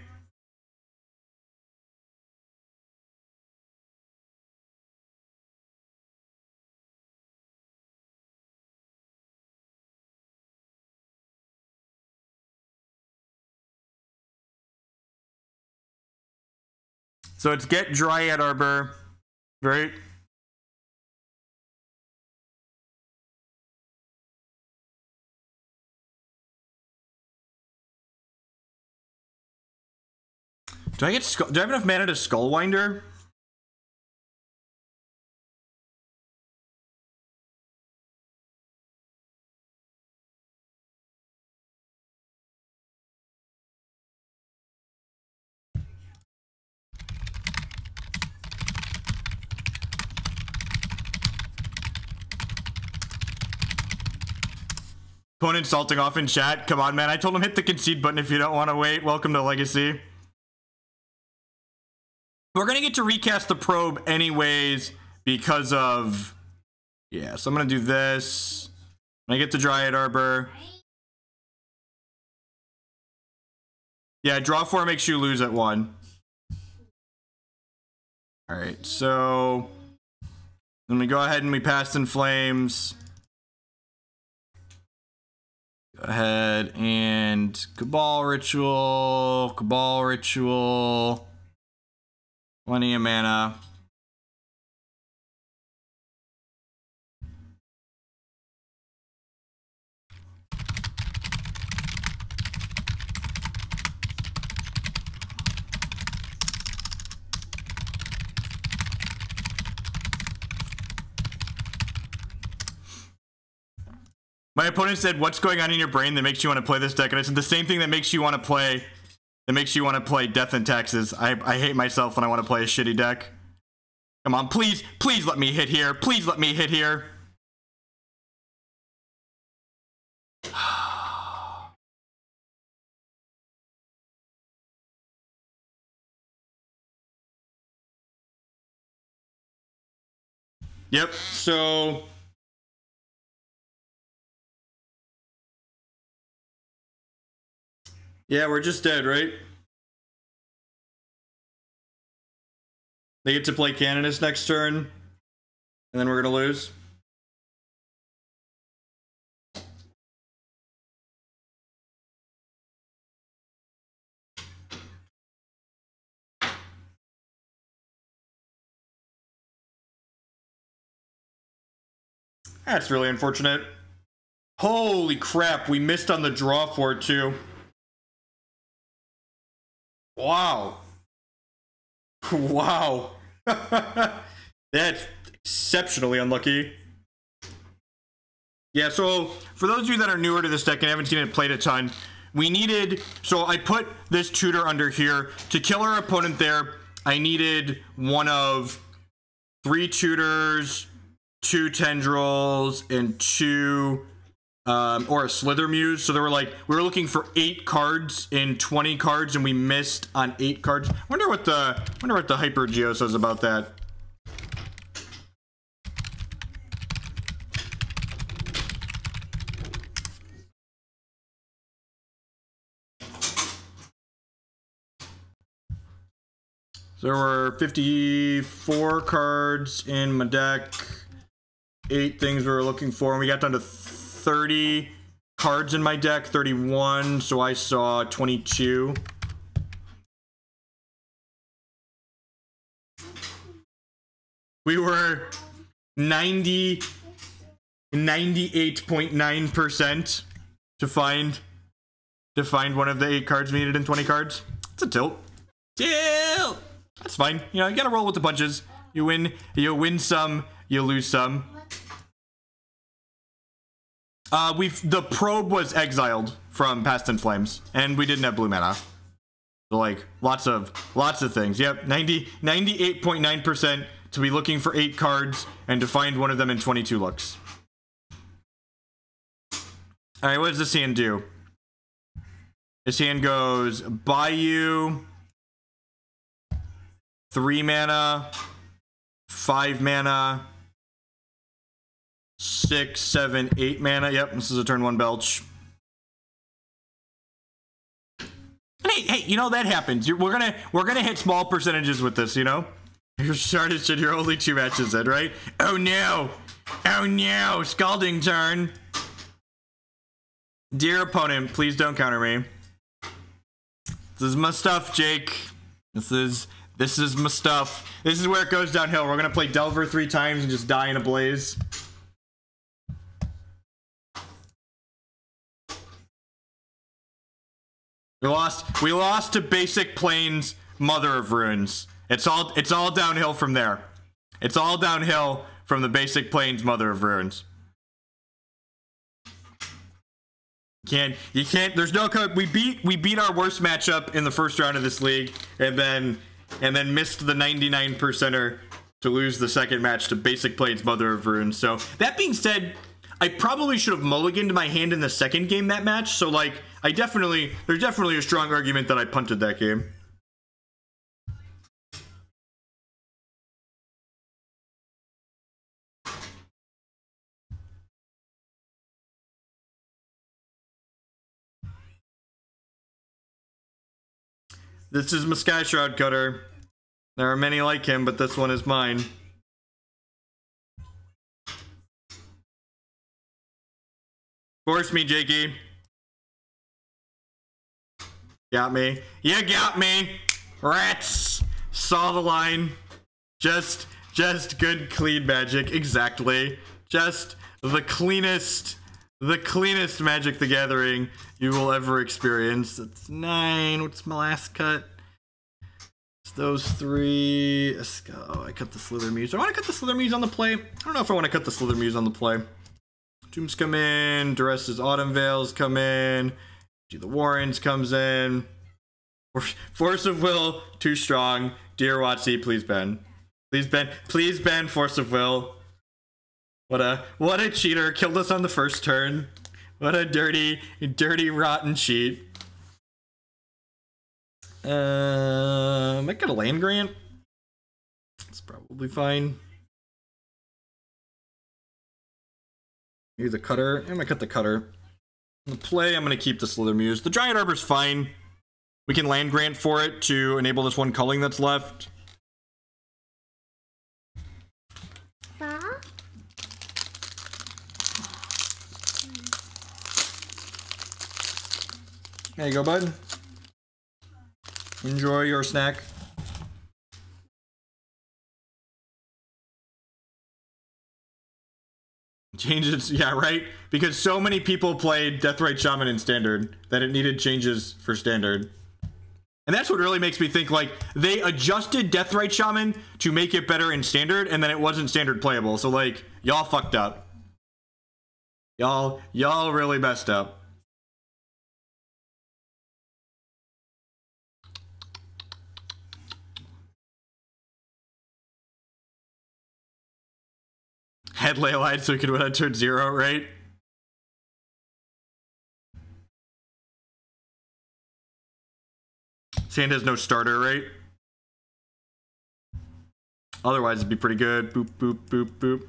So it's get Dryad Arbor, right? Do I have enough mana to Skullwinder? Opponent salting off in chat. Come on, man. I told him hit the concede button if you don't want to wait. Welcome to Legacy. We're going to get to recast the probe anyways because of... Yeah, so I'm going to do this. When I get to Dryad Arbor. Yeah, draw 4 makes you lose at 1. Alright, so... Then we go ahead and we Past in Flames. Go ahead and Cabal Ritual. Plenty of mana. My opponent said, "What's going on in your brain that makes you want to play this deck?" And I said, "The same thing that makes you want to play, Death and Taxes." I hate myself when I want to play a shitty deck. Come on, please let me hit here. Please let me hit here. Yep, so yeah, we're just dead, right? They get to play Canonist next turn, and then we're gonna lose. That's really unfortunate. Holy crap, we missed on the draw for it too. Wow. Wow. That's exceptionally unlucky. Yeah, so for those of you that are newer to this deck and haven't seen it played a ton, we needed, so I put this tutor under here. To kill our opponent there, I needed one of 3 tutors, 2 tendrils, and 2 or a Slithermuse. So we were looking for 8 cards in 20 cards, and we missed on 8 cards. Wonder what the Hyper Geo says about that. So there were 54 cards in my deck, 8 things we were looking for, and we got down to 30 cards in my deck, 31, so I saw 22. We were 98.9% to find one of the 8 cards we needed in 20 cards. It's a tilt. Tilt! That's fine. You know, you gotta roll with the punches. You win some, you lose some. The probe was exiled from Past in Flames, and we didn't have blue mana. So like lots of things. Yep, 98.9% to be looking for 8 cards and to find one of them in 22 looks. All right, what does this hand do? This hand goes Bayou, 3 mana, 5 mana, 6, 7, 8 mana. Yep, this is a turn 1 belch. Hey, you know that happens. We're gonna hit small percentages with this, you know. You're started shit. You're only 2 matches in, right? Oh no! Oh no! Scalding turn. Dear opponent, please don't counter me. This is my stuff, Jake. This is my stuff. This is where it goes downhill. We're gonna play Delver 3 times and just die in a blaze. We lost to Basic Plains Mother of Runes. It's all downhill from there. It's all downhill from the Basic Plains Mother of Runes. You can't, there's no code. We beat our worst matchup in the first round of this league, and then missed the 99%er to lose the second match to Basic Plains Mother of Runes. So that being said, I probably should have mulliganed my hand in the second game that match. So like, there's definitely a strong argument that I punted that game. This is my Skyshroud Cutter. There are many like him, but this one is mine. Force me, Jakey. Got me. You got me. Rats. Saw the line. Just good, clean magic. Exactly. Just the cleanest Magic the Gathering you will ever experience. That's 9. What's my last cut? It's those 3. Oh, I cut the Slithermuse. Do I want to cut the Slithermuse on the play? I don't know if I want to cut the Slithermuse on the play. Tombs come in. Duress's Autumn Veils come in. The Warrens comes in. Force of Will, too strong. Dear Watsy, please ban. Please ban Force of Will. What a cheater. Killed us on the first turn. What a dirty, rotten cheat. Might get a land grant. It's probably fine. Maybe the cutter. I might cut the cutter. In the play, I'm going to keep the Slithermuse. The Dryad Arbor's fine. We can land grant for it to enable this one culling that's left. There you go, bud. Enjoy your snack. Changes, yeah, right? Because so many people played Deathrite Shaman in Standard that it needed changes for Standard. And that's what really makes me think, like, they adjusted Deathrite Shaman to make it better in Standard, and then it wasn't Standard playable. So, like, y'all fucked up. Y'all really messed up. Head Leyline so we could win on turn 0, right? Sand has no starter, right? Otherwise, it'd be pretty good. Boop, boop, boop,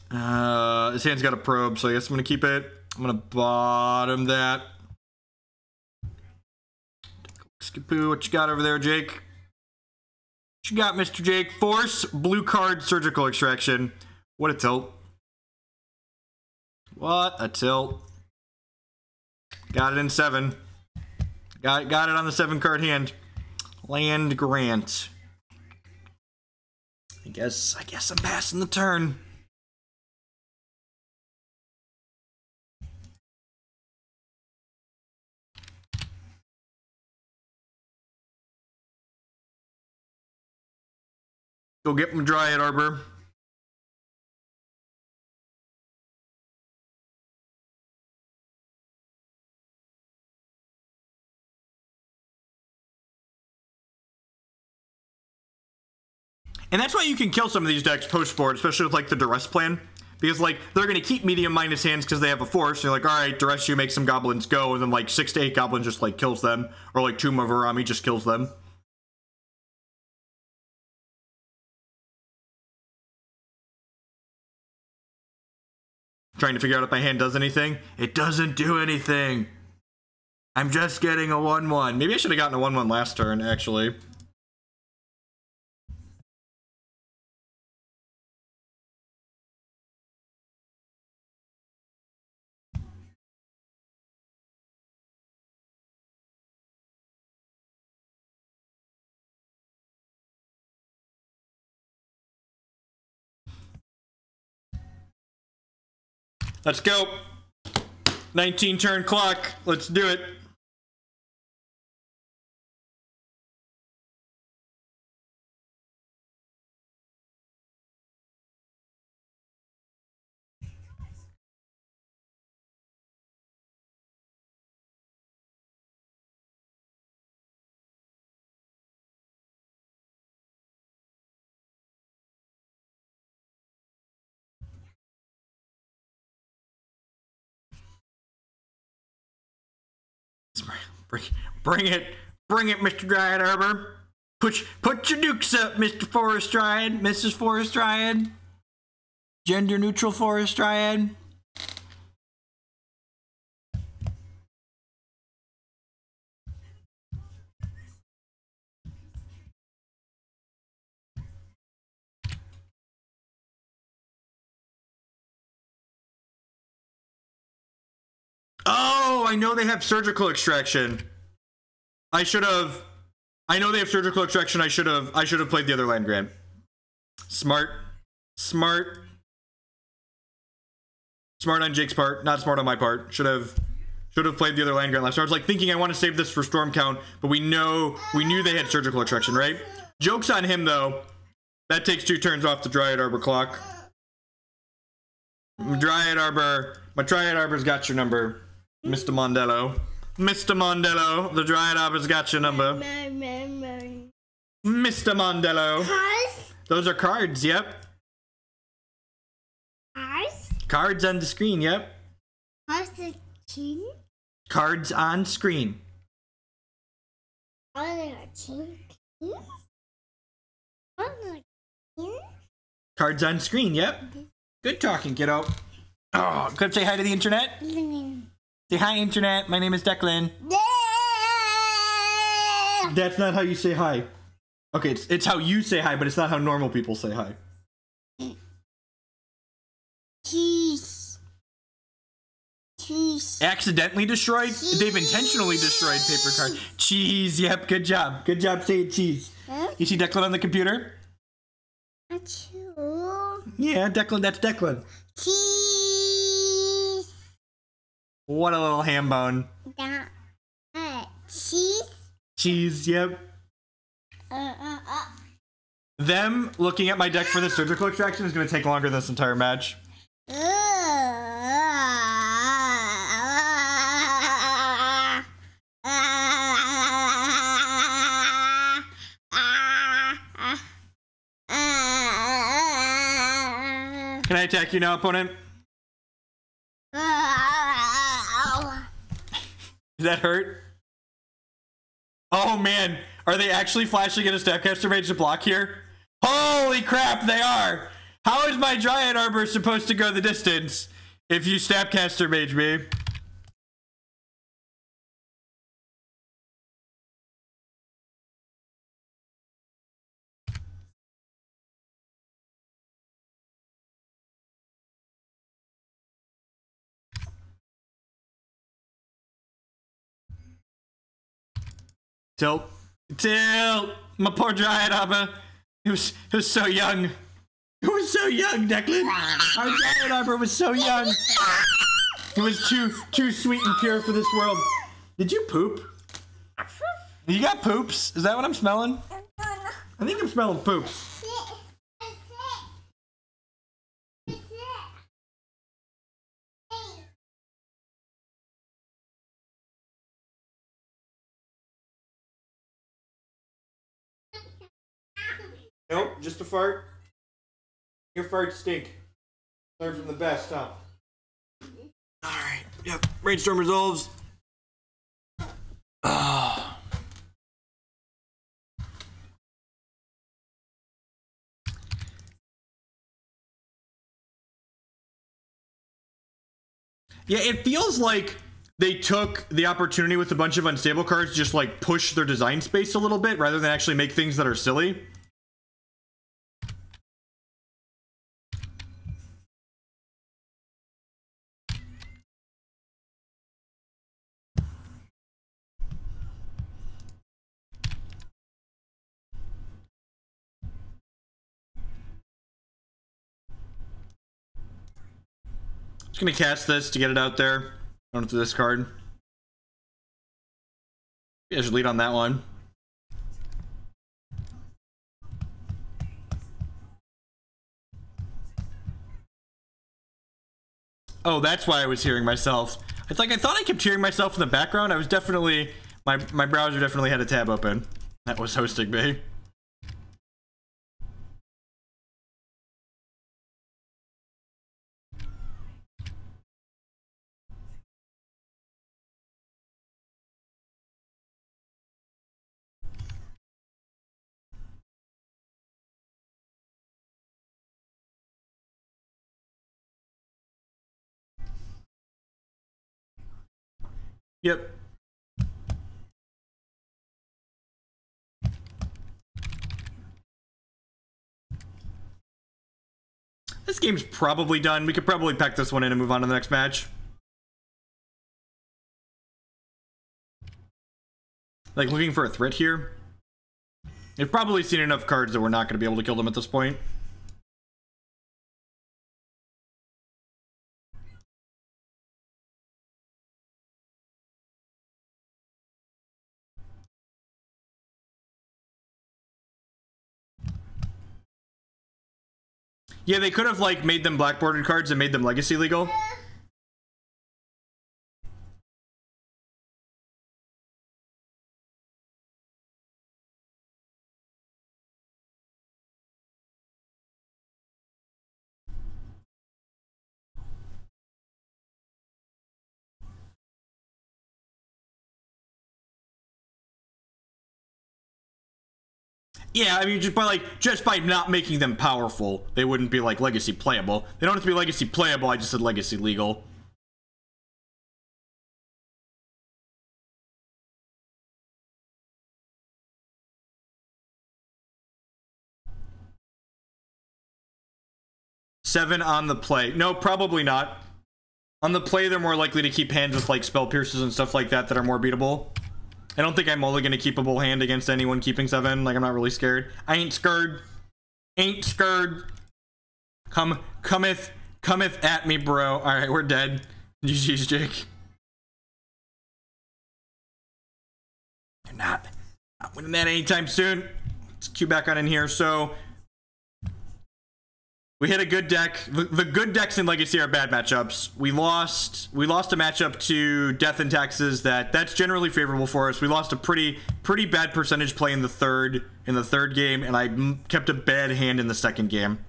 boop. This hand's got a probe, so I guess I'm gonna keep it. I'm gonna bottom that. Skipoo, what you got over there, Jake? What you got, Mr. Jake? Force, blue card, surgical extraction. What a tilt. What a tilt. Got it in 7. Got it on the 7 card hand. Land grant. I guess I'm passing the turn. Go get my Dryad Arbor. And that's why you can kill some of these decks post-board, especially with, like, the Duress plan. Because, like, they're going to keep medium minus hands because they have a force. You're like, alright, Duress, you make some goblins go, and then, like, 6 to 8 goblins just, like, kills them. Or, like, Tomb of Urami just kills them. Trying to figure out if my hand does anything. It doesn't do anything. I'm just getting a 1-1. Maybe I should have gotten a 1-1 last turn, actually. Let's go. 19 turn clock. Let's do it. Bring it, Mr. Dryad Arbor. Put your dukes up, Mr. Forest Dryad, Mrs. Forest Dryad. Gender neutral Forest Dryad. Oh, I know they have surgical extraction. I know they have surgical extraction. I should have played the other land grant. Smart on Jake's part, not smart on my part. Should have played the other land grant last time. I was like thinking I want to save this for Storm Count, but we knew they had surgical extraction, right? Joke's on him though. That takes 2 turns off the Dryad Arbor clock. Dryad Arbor. My Dryad Arbor's got your number. Mr. Mondello. Mr. Mondello. The Dryad Arbor's got your number. Mr. Mondello. Cards? Those are cards, yep. Cards? Cards on the screen, yep. Cards the king? Cards on screen. Are they a king? Are they a king? Cards on screen, yep. Good talking, kiddo. Oh, could say hi to the internet? Say hi, internet. My name is Declan. That's not how you say hi. Okay, it's how you say hi, but it's not how normal people say hi. Cheese. Cheese. Accidentally destroyed? Cheese. They've intentionally destroyed paper card. Cheese, yep, good job. Good job saying cheese. Huh? You see Declan on the computer? Achoo. Yeah, Declan, that's Declan. Cheese. What a little ham bone. Cheese. Cheese, yep. Them looking at my deck for the surgical extraction is going to take longer than this entire match. Can I attack you now, opponent? Does that hurt? Oh man, are they actually flashing in a Snapcaster Mage to block here? Holy crap, they are! How is my Dryad Arbor supposed to go the distance if you Snapcaster Mage me? Tilt. Tilt! My poor Dryad Arbor. It was so young. It was so young, Declan. Our Dryad Arbor was so young. It was too sweet and pure for this world. Did you poop? You got poops? Is that what I'm smelling? I think I'm smelling poops. Nope, just a fart. Your farts stink. Learn from the best, huh? Alright, yep. Brainstorm resolves. Ah. Yeah, it feels like they took the opportunity with a bunch of unstable cards to just like push their design space a little bit rather than actually make things that are silly. Just gonna cast this to get it out there. Going to this card. I should lead on that one. Oh, that's why I was hearing myself. It's like I thought I kept hearing myself in the background. I was definitely my browser definitely had a tab open that was hosting me. Yep. This game's probably done. We could probably pack this one in and move on to the next match. Like, looking for a threat here. They've probably seen enough cards that we're not going to be able to kill them at this point. Yeah, they could have like made them black bordered cards and made them legacy legal. Yeah, I mean, just by not making them powerful, they wouldn't be like legacy playable. They don't have to be legacy playable. I just said legacy legal. Seven on the play. No, probably not. On the play, they're more likely to keep hands with like spell pierces and stuff like that are more beatable. I don't think I'm only gonna keepable hand against anyone keeping 7. Like, I'm not really scared. I ain't scared. Ain't scared. Cometh at me, bro. Alright, we're dead. GG's, Jake. You're not winning that anytime soon. Let's queue back on in here. So we hit a good deck. The good decks in Legacy are bad matchups. We lost a matchup to Death and Taxes that's generally favorable for us. We lost a pretty bad percentage play in the third game, and I kept a bad hand in the second game.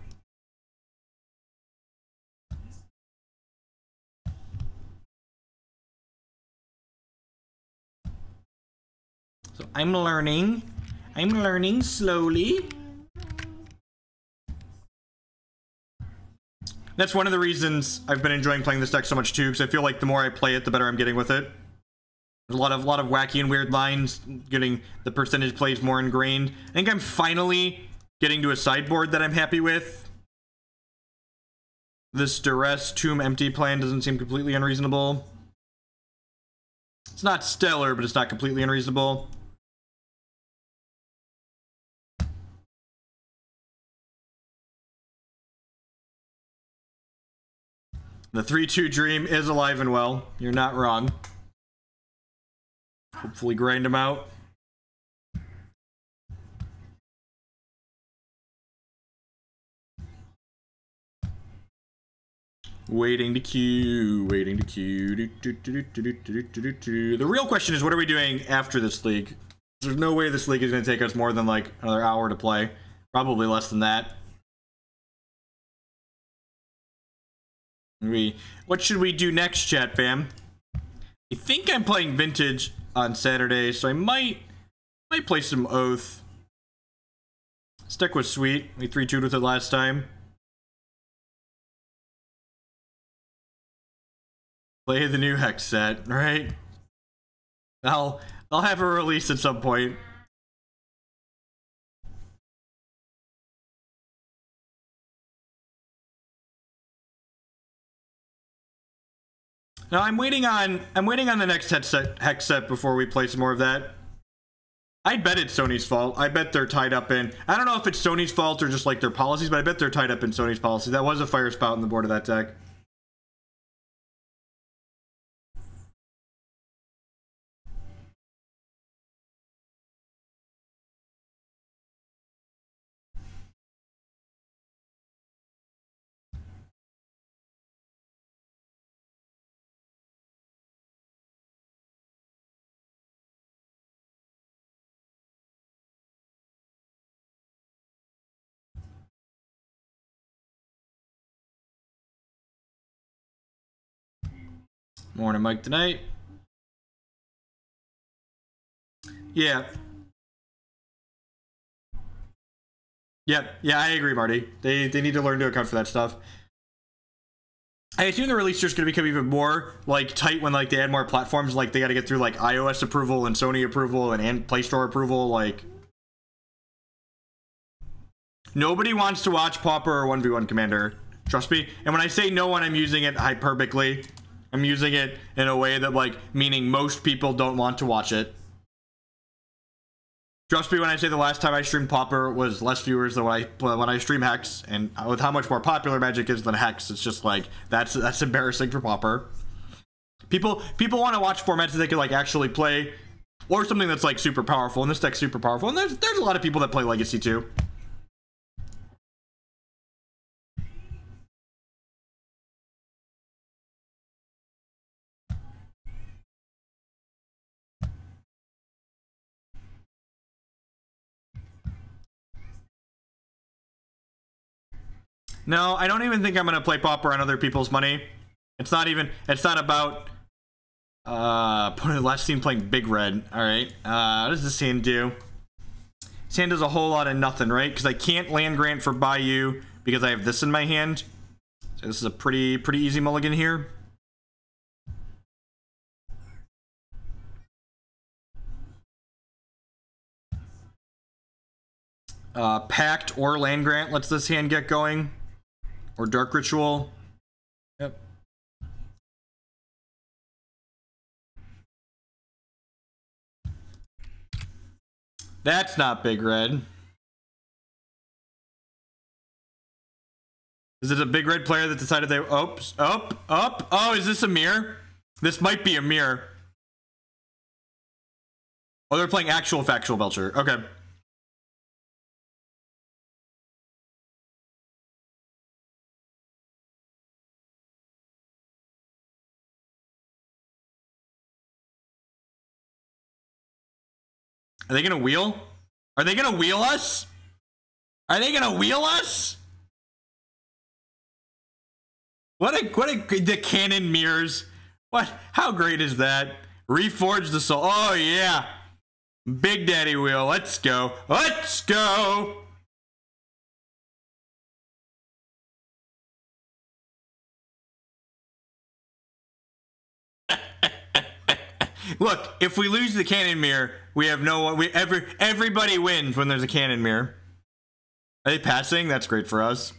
So I'm learning slowly. That's one of the reasons I've been enjoying playing this deck so much too, because I feel like the more I play it, the better I'm getting with it. There's a lot of wacky and weird lines, getting the percentage plays more ingrained. I think I'm finally getting to a sideboard that I'm happy with. This Duress Tomb empty plan doesn't seem completely unreasonable. It's not stellar, but it's not completely unreasonable. The 3-2 dream is alive and well. You're not wrong. Hopefully grind them out. Waiting to queue. The real question is, what are we doing after this league? There's no way this league is going to take us more than like another hour to play. Probably less than that. What should we do next, chat fam? I think I'm playing Vintage on Saturday, so I might play some Oath. This deck was sweet. We 3-2'd with it last time. Play the new Hex set, right? I'll have a release at some point. Now I'm waiting on the next hex set before we play some more of that. I bet it's Sony's fault. I bet they're tied up in, I don't know if it's Sony's fault or just like their policies, but I bet they're tied up in Sony's policy. That was a fire spout in the board of that deck. Morning, Mike, tonight. Yeah. Yeah, I agree, Marty. They need to learn to account for that stuff. I assume the release is going to become even more like tight when like they add more platforms. Like they got to get through like iOS approval and Sony approval and Play Store approval. Like nobody wants to watch Pauper or 1v1 Commander. Trust me. And when I say no one, I'm using it hyperbically. I'm using it in a way that, like, meaning most people don't want to watch it. Trust me when I say the last time I streamed Pauper was less viewers than when I stream Hex, and with how much more popular Magic is than Hex, it's just like that's embarrassing for Pauper. People want to watch formats that they can like actually play, or something that's like super powerful. And this deck's super powerful, and there's a lot of people that play Legacy too. No, I don't even think I'm gonna play Pauper on other people's money. It's not about last team playing big red. Alright. What does this hand do? This hand does a whole lot of nothing, right? Because I can't land grant for Bayou because I have this in my hand. So this is a pretty easy mulligan here. Pact or land grant lets this hand get going. Or Dark Ritual. Yep. That's not big red. Is it a big red player that decided they... Oops. Oh, is this a mirror? This might be a mirror. Oh, they're playing actual factual Belcher. Okay. Are they gonna wheel? Are they gonna wheel us? Are they gonna wheel us? What a the cannon mirrors. What? How great is that? Reforge the soul. Oh yeah. Big Daddy wheel. Let's go. Let's go. Look, if we lose the cannon mirror, we have no one. Everybody wins when there's a cannon mirror. Are they passing? That's great for us.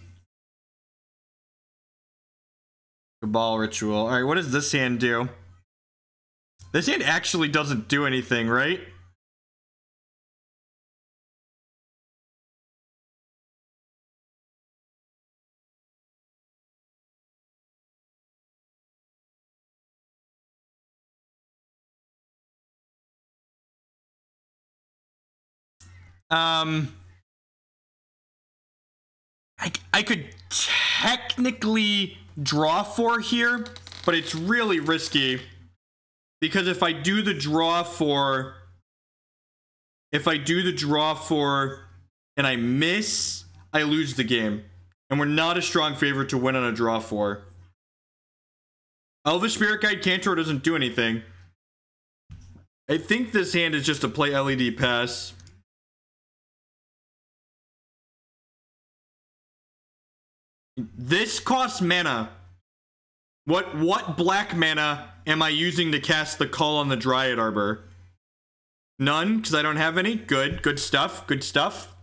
Cabal Ritual. All right, what does this hand do? This hand actually doesn't do anything, right? I could technically draw 4 here, but it's really risky because if I do the draw 4 and I miss, I lose the game, and we're not a strong favorite to win on a draw 4. Elvish Spirit Guide Cantor doesn't do anything. I think this hand is just a play LED pass. This costs mana. What black mana am I using to cast the Call on the Dryad Arbor? None, because I don't have any. Good stuff. Good stuff.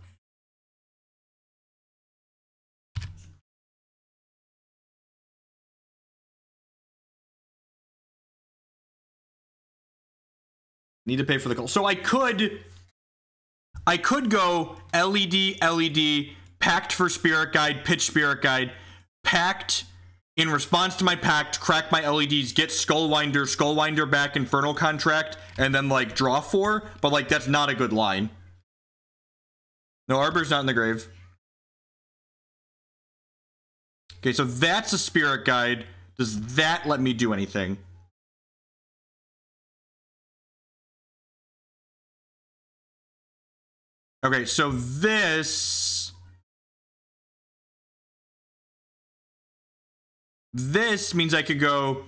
Need to pay for the call. So I could go LED, Pact for Spirit Guide, pitch Spirit Guide, Pact in response to my Pact, crack my LEDs, get Skullwinder back, Infernal Contract, and then like draw 4, but like that's not a good line. No, Arbor's not in the grave. Okay, so that's a Spirit Guide. Does that let me do anything? Okay, so this means I could go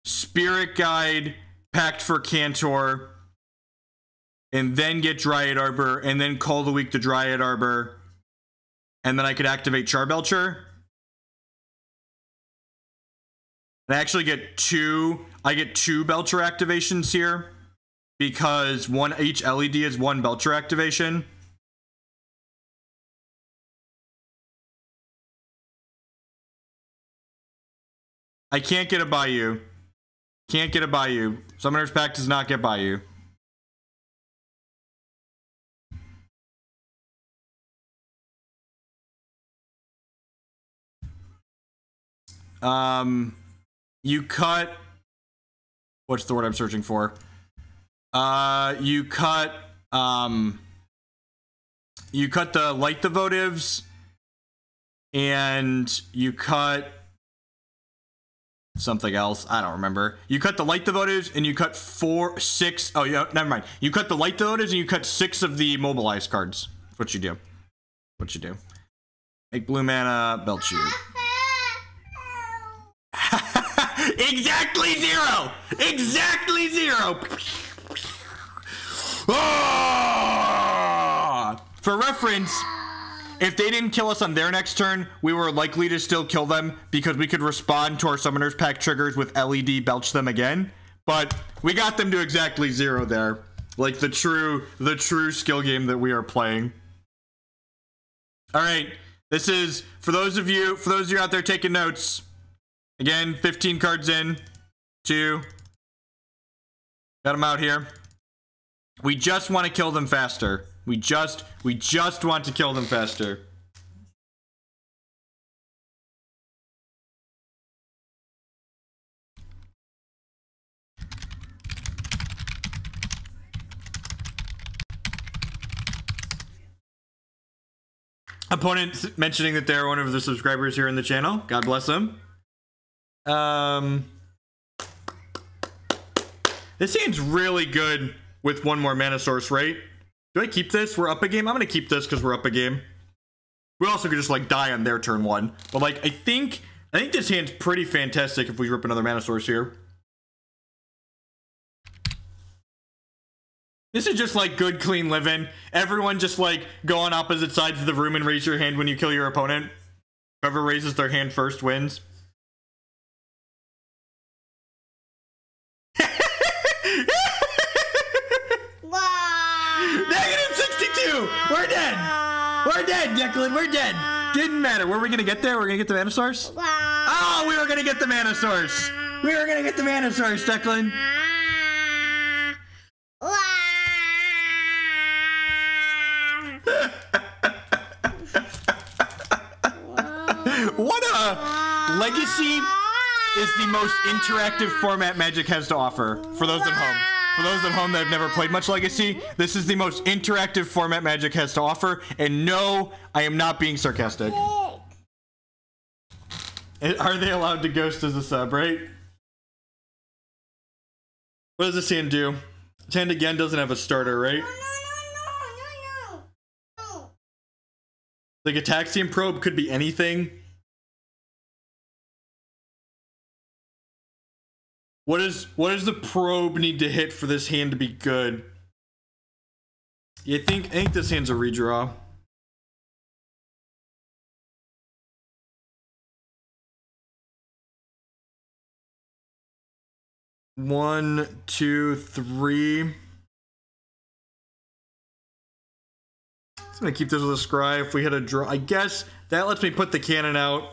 Spirit Guide, Pact for Cantor, and then get Dryad Arbor, and then Cull the Weak to Dryad Arbor, and then I could activate Charbelcher. And I actually get I get two Belcher activations here, because each LED is one Belcher activation. I can't get a Bayou. Can't get a Bayou. Summoner's Pact does not get Bayou. You cut... What's the word I'm searching for? You cut the light devotives, and you cut something else. I don't remember. You cut the light devotives, and you cut 6. Oh, yeah, never mind. You cut the light devotives, and you cut 6 of the mobilized cards. That's what you do. Make blue mana, belch you. Exactly 0! Exactly 0! Oh! For reference, if they didn't kill us on their next turn, we were likely to still kill them because we could respond to our Summoner's Pact triggers with LED belch them again. But we got them to exactly 0 there. Like the true skill game that we are playing. Alright, this is, for those of you out there taking notes, again, 15 cards in, 2. Got them out here. We just want to kill them faster. We just want to kill them faster. Opponent mentioning that they're one of the subscribers here in the channel. God bless them. This hand's really good with one more mana source, right? Do I keep this? We're up a game? I'm gonna keep this because we're up a game. We also could just like die on their turn 1. But like I think this hand's pretty fantastic if we rip another mana source here. This is just like good clean living. Everyone just like go on opposite sides of the room and raise your hand when you kill your opponent. Whoever raises their hand first wins. -62! We're dead! We're dead, Declan, we're dead! Didn't matter. Were we gonna get there? We're gonna get the mana source? Oh, we were gonna get the mana source! We were gonna get the mana source, Declan! What a... Legacy is the most interactive format Magic has to offer, for those at home. For those at home that have never played much Legacy, this is the most interactive format Magic has to offer, and no, I am not being sarcastic. Are they allowed to ghost as a sub, right? What does this hand do? This hand again doesn't have a starter, right? No. The Gitaxian Probe could be anything. What does the probe need to hit for this hand to be good? I think this hand's a redraw. One, two, three. I'm gonna keep this with a scry if we hit a draw. I guess that lets me put the cannon out.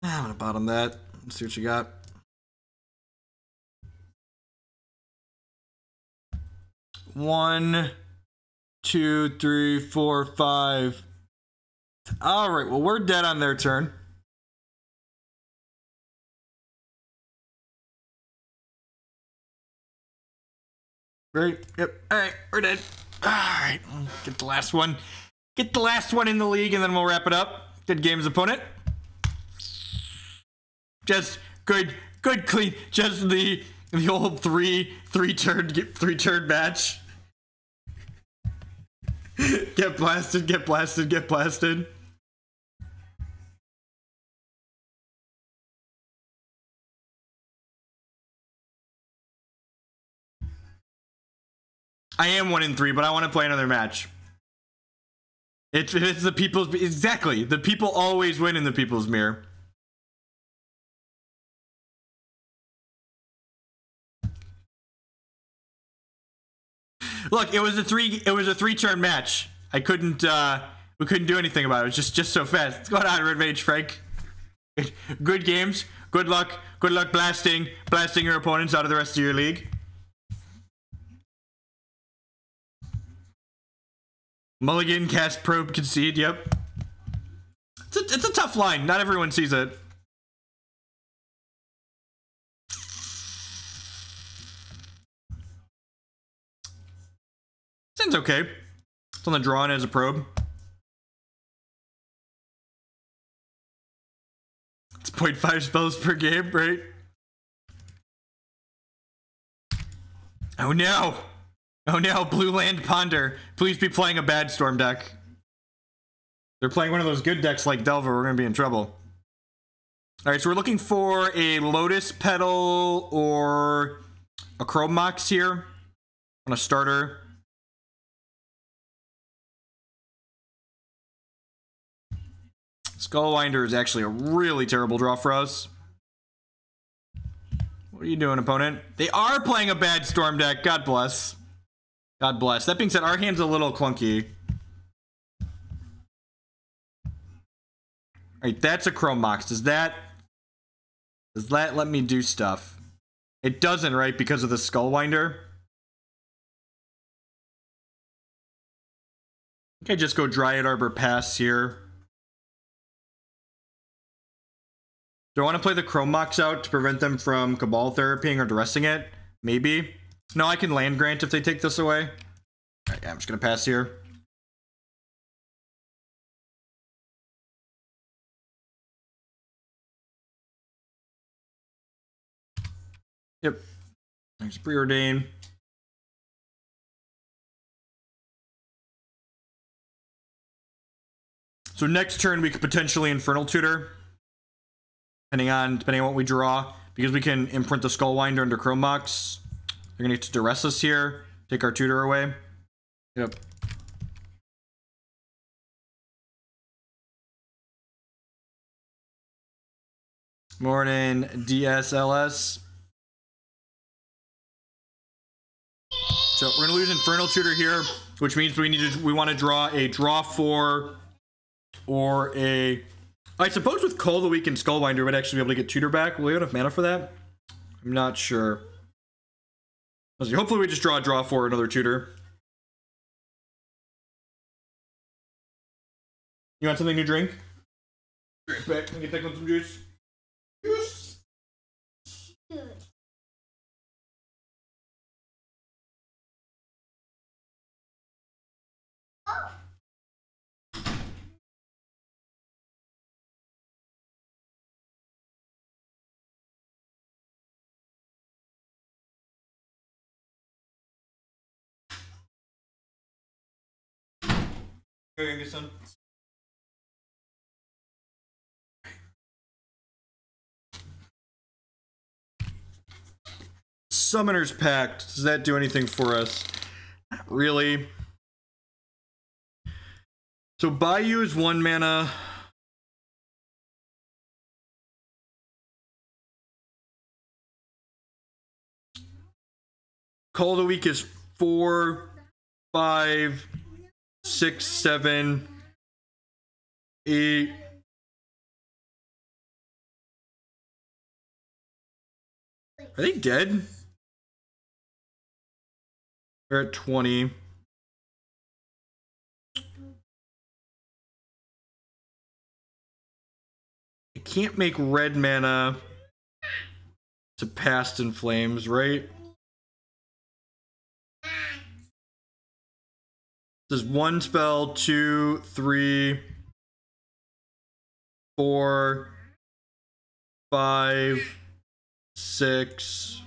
I'm gonna bottom that. Let's see what you got. One, two, three, four, five. All right, well, we're dead on their turn. Right, yep, all right, we're dead. All right, get the last one. Get the last one in the league, and then we'll wrap it up. Good games, opponent. Just good, clean. Just the old three turn match. Get blasted, get blasted, get blasted. I am 1-3, but I want to play another match. It's the people's, exactly. The people always win in the people's mirror. Look, it was a three turn match. I couldn't we couldn't do anything about it. It was just so fast. What's going on, Red Mage Frank? Good games. Good luck blasting your opponents out of the rest of your league. Mulligan, cast, probe, concede, yep. It's a tough line. Not everyone sees it. Seems okay. It's on the drawn as a probe. It's 0.5 spells per game, right? Oh no! Oh no, Blue Land Ponder. Please be playing a bad Storm deck. They're playing one of those good decks like Delver, we're gonna be in trouble. Alright, so we're looking for a Lotus Petal or a Chrome Mox here on a starter. Skullwinder is actually a really terrible draw for us. What are you doing, opponent? They are playing a bad Storm deck. God bless. God bless. That being said, our hand's a little clunky. Alright, that's a Chrome Mox. Does that let me do stuff? It doesn't, right? Because of the Skullwinder. I think I just go Dryad Arbor pass here. Do I want to play the Chrome Mox out to prevent them from Cabal therapying or Duressing it? Maybe. No, I can land grant if they take this away. Alright, yeah, I'm just gonna pass here. Yep. Thanks, Preordain. So next turn we could potentially Infernal Tutor. Depending on what we draw. Because we can imprint the Skullwinder under Chrome Mox. They're gonna get to Duress us here. Take our tutor away. Yep. Morning, DSLS. So we're gonna lose Infernal Tutor here, which means we want to draw a draw 4 or a. I suppose with Culling the Weak and Skullwinder, we'd actually be able to get tutor back. Will we have enough mana for that? I'm not sure. Let's see. Hopefully we just draw a draw 4 or another tutor. You want something to drink? Drink back. Can you take on some juice? Juice. Here, get some. Summoner's Pact. Does that do anything for us? Not really. So Bayou is 1 mana. Culling the Weak is 4, 5, 6, 7, 8. Are they dead? They're at 20. I can't make red mana to Past in Flames, right? This is 1 spell, 2, 3, 4, 5, 6.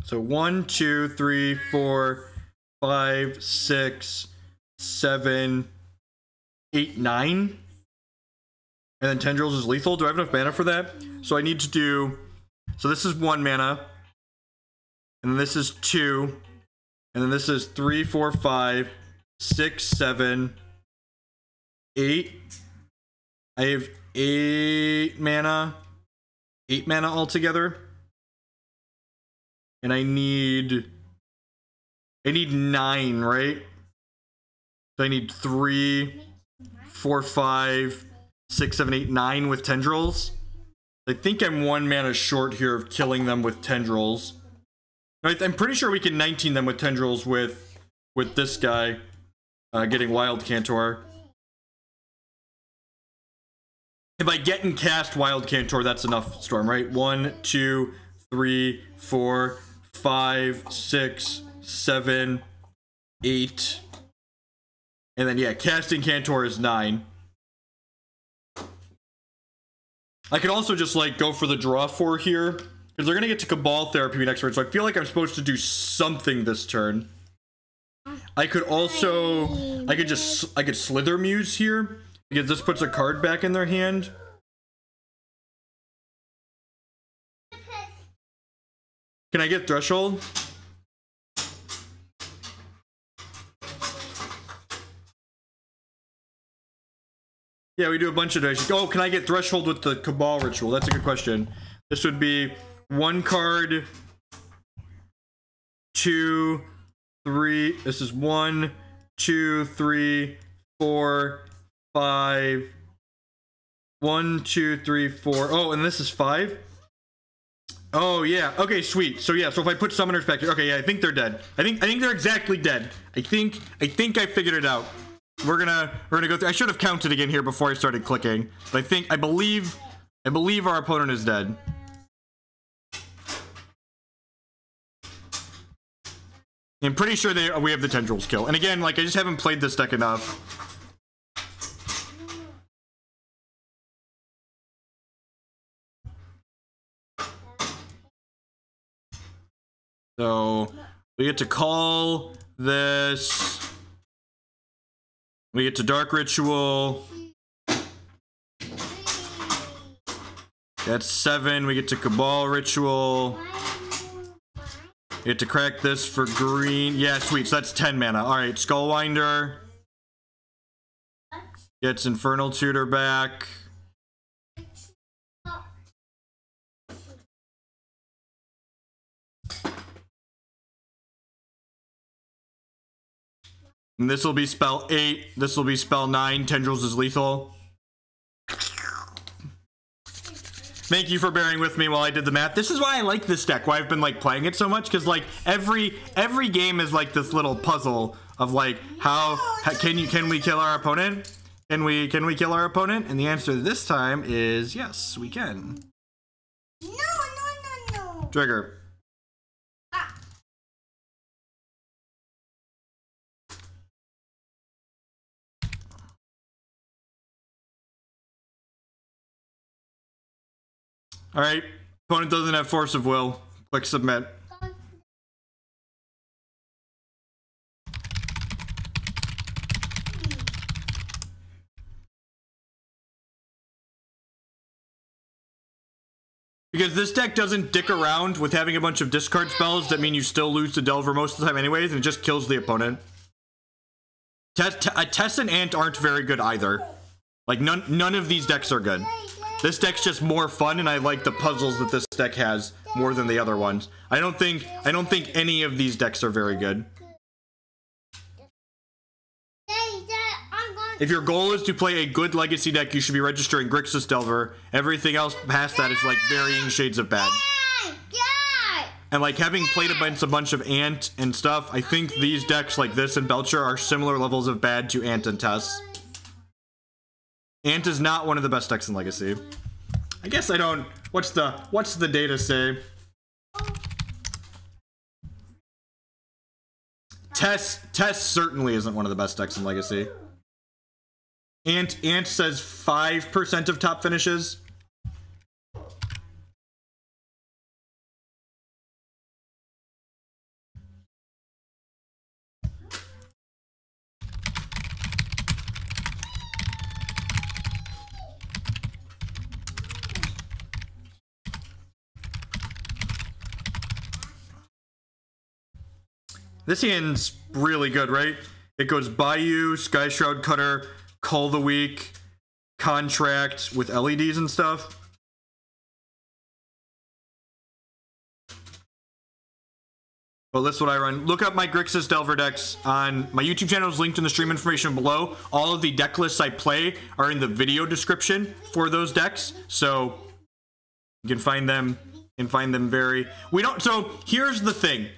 So 1, 2, 3, 4, 5, 6, 7, 8, 9. And then Tendrils is lethal. Do I have enough mana for that? So I need to do. So this is 1 mana. And then this is 2. And then this is 3, 4, 5, 6, 7, 8. I have 8 mana. 8 mana altogether. And I need 9, right? So I need 3, 4, 5, 6, 7, 8, 9 with Tendrils. I think I'm 1 mana short here of killing them with Tendrils. I'm pretty sure we can 19 them with Tendrils with this guy getting Wild Cantor. If I get and cast Wild Cantor, that's enough, Storm, right? 1, 2, 3, 4, 5, 6, 7, 8. And then, yeah, casting Cantor is 9. I could also just, like, go for the draw 4 here. Because Because they're gonna get to Cabal Therapy next turn, so I feel like I'm supposed to do something this turn. I could also, I could Slithermuse here, because this puts a card back in their hand. Can I get Threshold? Yeah, we do a bunch of dice. Oh, can I get Threshold with the Cabal Ritual? That's a good question. This would be 1 card, 2, 3. This is 1, 2, 3, 4, 5. 1, 2, 3, 4. Oh, and this is 5. Oh yeah. Okay, sweet. So yeah. So if I put summoners back here, okay, yeah, I think they're dead. I think they're exactly dead. I think I figured it out. We're gonna go through. I should have counted again here before I started clicking, but I believe our opponent is dead. I'm pretty sure we have the Tendrils kill. And again, like, I just haven't played this deck enough. So we get to call this. We get to Dark Ritual. That's 7. We get to Cabal Ritual. We get to crack this for green. Yeah, sweet. So that's 10 mana. All right, Skullwinder. Gets Infernal Tutor back. And this will be spell 8. This will be spell 9. Tendrils is lethal. Thank you for bearing with me while I did the math. This is why I like this deck, why I've been like playing it so much, because like every game is like this little puzzle of like how can we kill our opponent? Can we kill our opponent? And the answer this time is yes, we can. No. Trigger. All right, opponent doesn't have force of will. Click submit. Because this deck doesn't dick around with having a bunch of discard spells that mean you still lose to Delver most of the time anyways, and it just kills the opponent. Tess and Ant aren't very good either. Like, none of these decks are good. This deck's just more fun, and I like the puzzles that this deck has more than the other ones. I don't think any of these decks are very good. If your goal is to play a good legacy deck, you should be registering Grixis Delver. Everything else past that is like varying shades of bad. And like having played against a bunch of Ant and stuff, I think these decks like this and Belcher are similar levels of bad to Ant and Tess. Ant is not one of the best decks in Legacy. I guess I don't. What's the data say? Tess certainly isn't one of the best decks in Legacy. Ant says 5% of top finishes. This hand's really good, right? It goes Bayou, Skyshroud Cutter, Culling the Weak, Contract with LEDs and stuff. Well, this is what I run. Look up my Grixis Delver decks on my YouTube channel is linked in the stream information below. All of the deck lists I play are in the video description for those decks, so you can find them very. So here's the thing.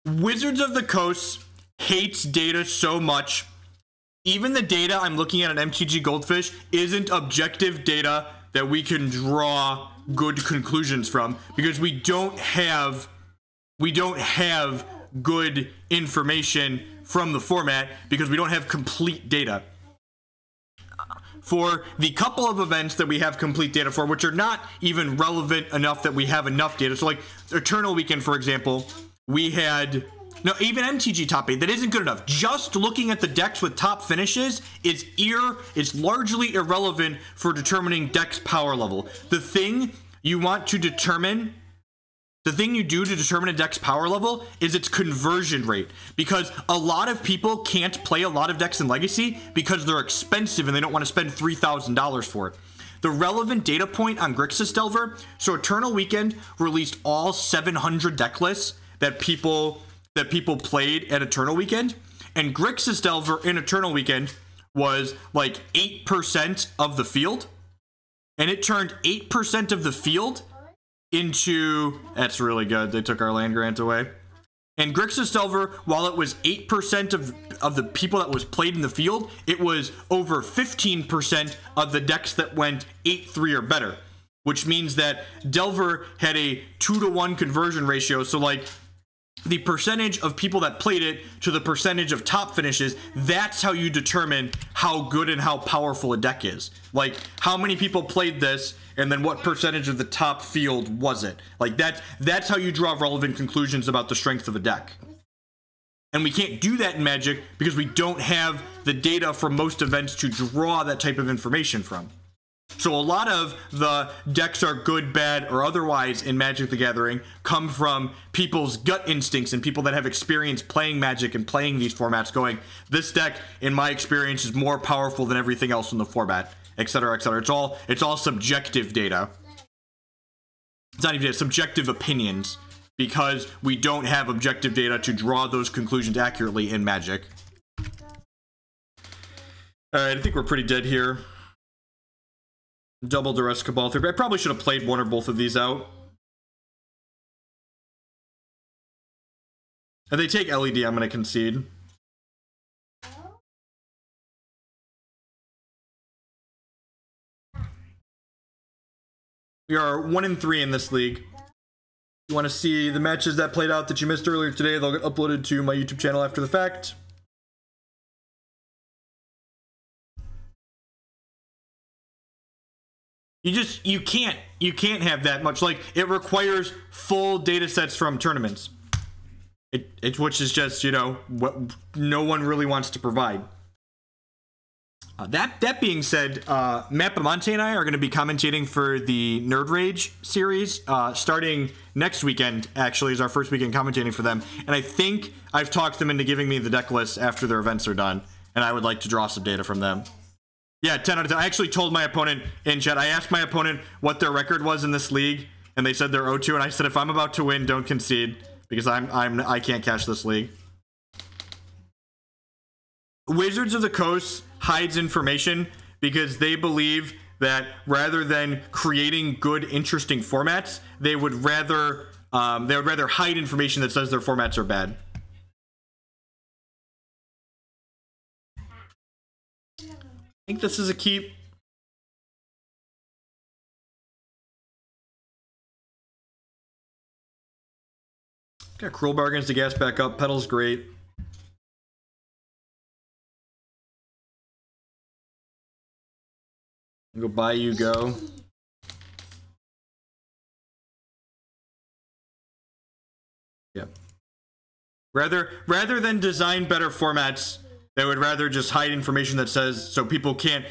Wizards of the Coast hates data so much. Even the data I'm looking at on MTG Goldfish isn't objective data that we can draw good conclusions from, because we don't have good information from the format, because we don't have complete data. for the couple of events that we have complete data for, which are not even relevant enough that we have enough data. So like Eternal Weekend, for example, we had, no, even MTG top 8, that isn't good enough. Just looking at the decks with top finishes is largely irrelevant for determining deck's power level. The thing you want to determine, the thing you do to determine a deck's power level is its conversion rate, because a lot of people can't play a lot of decks in Legacy because they're expensive and they don't want to spend $3,000 for it. The relevant data point on Grixis Delver, so Eternal Weekend released all 700 deck lists that people played at Eternal Weekend, and Grixis Delver in Eternal Weekend was like 8% of the field, and it turned 8% of the field into, that's really good, they took our land grant away. And Grixis Delver, while it was 8% of the people that was played in the field, it was over 15% of the decks that went 8-3 or better, which means that Delver had a 2-to-1 conversion ratio. So like the percentage of people that played it to the percentage of top finishes, that's how you determine how good and how powerful a deck is. Like how many people played this, and then what percentage of the top field was it? Like that's how you draw relevant conclusions about the strength of a deck. And we can't do that in Magic because we don't have the data for most events to draw that type of information from. So a lot of the decks are good, bad, or otherwise in Magic the Gathering come from people's gut instincts and people that have experience playing Magic and playing these formats going, this deck, in my experience, is more powerful than everything else in the format, etc., etc. It's all subjective data. It's not even data, subjective opinions, because we don't have objective data to draw those conclusions accurately in Magic. Alright, I think we're pretty dead here. Double Duress, Cabal 3. I probably should have played one or both of these out. If they take LED, I'm going to concede. We are 1-3 in this league. If you want to see the matches that played out that you missed earlier today, they'll get uploaded to my YouTube channel after the fact. You can't have that much. Like, it requires full data sets from tournaments. Which is just, you know, what no one really wants to provide. That being said, Matt Bamonte and I are going to be commentating for the Nerd Rage series starting next weekend. Actually, is our first weekend commentating for them, and I think I've talked them into giving me the deck list after their events are done, and I would like to draw some data from them. Yeah, 10 out of 10. I actually told my opponent in chat. I asked my opponent what their record was in this league, and they said they're 0-2, and I said if I'm about to win, don't concede, because I can't cash this league. Wizards of the Coast hides information because they believe that rather than creating good, interesting formats, they would rather hide information that says their formats are bad. I think this is a keep. Got Cruel Bargains to gas back up. Petal's great. Go Bayou, go. Yeah. Rather than design better formats, they would rather just hide information that says so people can't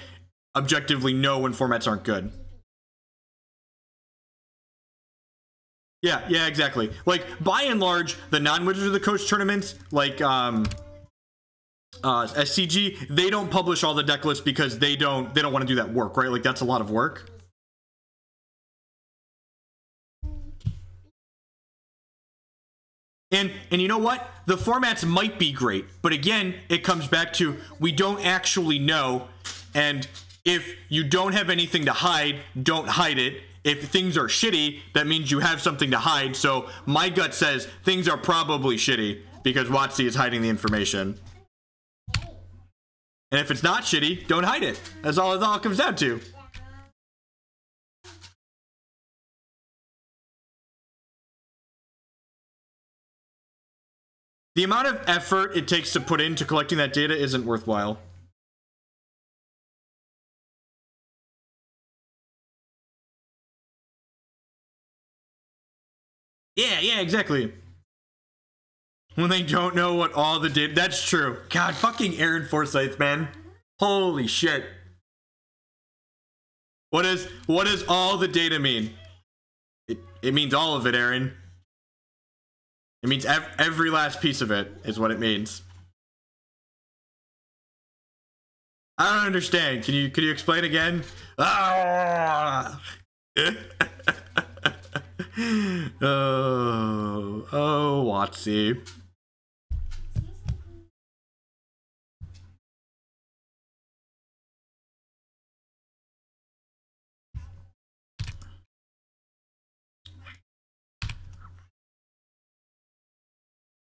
objectively know when formats aren't good. Yeah, exactly. Like, by and large, the non-Wizards of the Coast tournaments, like SCG, they don't publish all the deck lists because they don't want to do that work, right? Like, that's a lot of work. And you know what? The formats might be great, but again, it comes back to we don't actually know, and if you don't have anything to hide, don't hide it. If things are shitty, that means you have something to hide. So my gut says things are probably shitty because WotC is hiding the information. And if it's not shitty, don't hide it. That's all it comes down to. The amount of effort it takes to put into collecting that data isn't worthwhile. Yeah, exactly. When they don't know what all the data... That's true. God, fucking Aaron Forsyth, man. Holy shit. What does all the data mean? It means all of it, Aaron. It means every last piece of it is what it means. I don't understand. Can you explain again? Ah! oh, Watsy.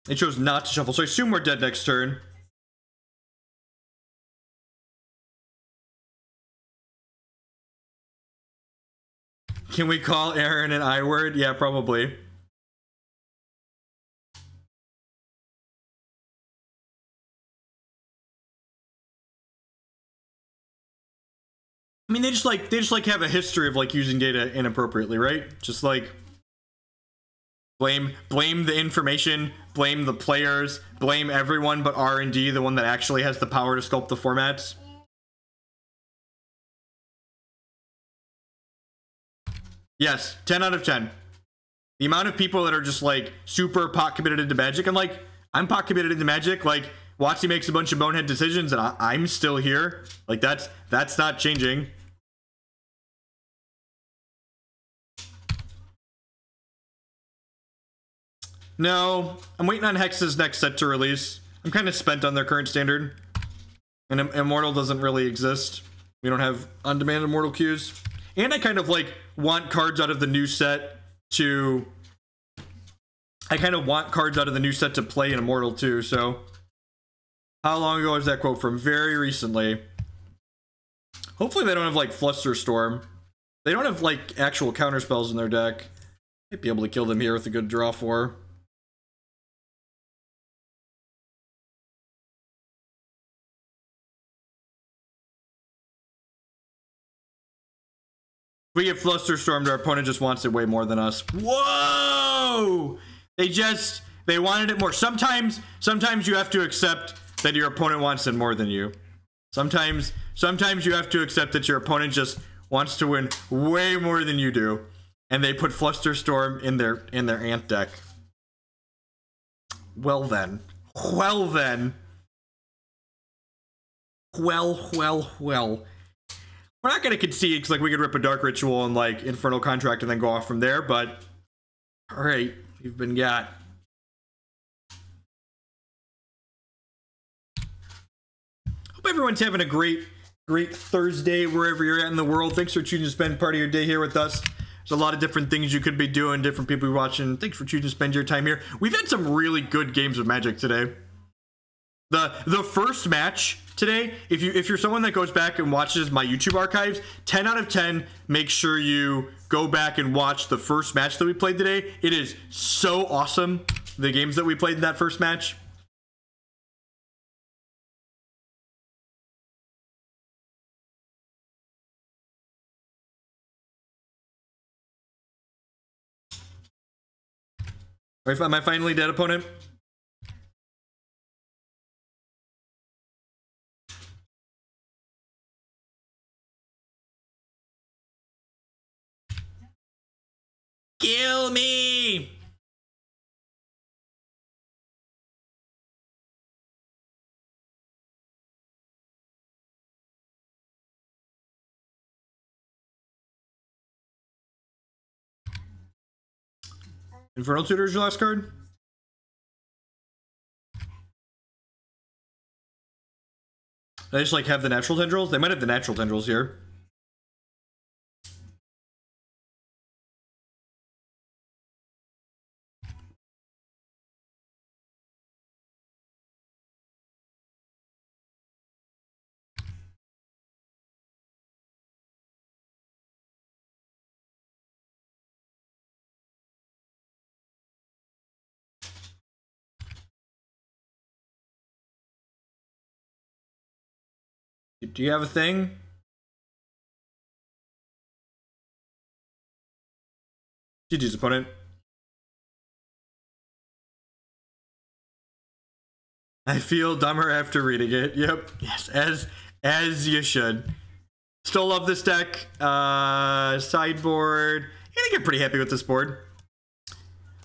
It chose not to shuffle, so I assume we're dead next turn. Can we call Aaron an I-word? Yeah, probably. I mean, they just like have a history of like using data inappropriately, right? Just like blame the information, blame the players, blame everyone but R&D, the one that actually has the power to sculpt the formats. Yes, 10 out of 10. The amount of people that are just like super pot committed into Magic, and like I'm pot committed into Magic, like Watsy makes a bunch of bonehead decisions and I'm still here. Like that's not changing. No, I'm waiting on Hex's next set to release. I'm kind of spent on their current standard. And Immortal doesn't really exist. We don't have on-demand Immortal queues. And I kind of like want cards out of the new set to... I kind of want cards out of the new set to play in Immortal too, so... How long ago is that quote from? Very recently. Hopefully they don't have like Flusterstorm. They don't have like actual counter spells in their deck. Might be able to kill them here with a good draw 4. If we get Flusterstormed, our opponent just wants it way more than us. Whoa! They wanted it more. Sometimes you have to accept that your opponent wants it more than you. Sometimes you have to accept that your opponent just wants to win way more than you do. And they put Flusterstorm in their Ant deck. Well then. Well then. Well. We're not going to concede because like we could rip a Dark Ritual and like Infernal Contract and then go off from there, but alright, you've been got. Hope everyone's having a great Thursday wherever you're at in the world. Thanks for choosing to spend part of your day here with us. There's a lot of different things you could be doing, different people you're watching. Thanks for choosing to spend your time here. We've had some really good games of Magic today. The first match today, if you're someone that goes back and watches my YouTube archives, 10 out of 10, make sure you go back and watch the first match that we played today. It is so awesome, the games that we played in that first match. Am I finally dead, opponent? Kill me! Infernal Tutor is your last card? They just like have the natural tendrils? They might have the natural tendrils here. Do you have a thing? GG's, opponent. I feel dumber after reading it. Yep. Yes, as you should. Still love this deck. Sideboard. I think I'm pretty happy with this board.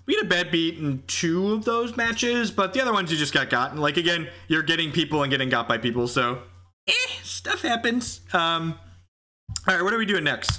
We had a bad beat in 2 of those matches, but the other ones you just got gotten. Like, again, you're getting people and getting got by people, so stuff happens. All right, what are we doing next?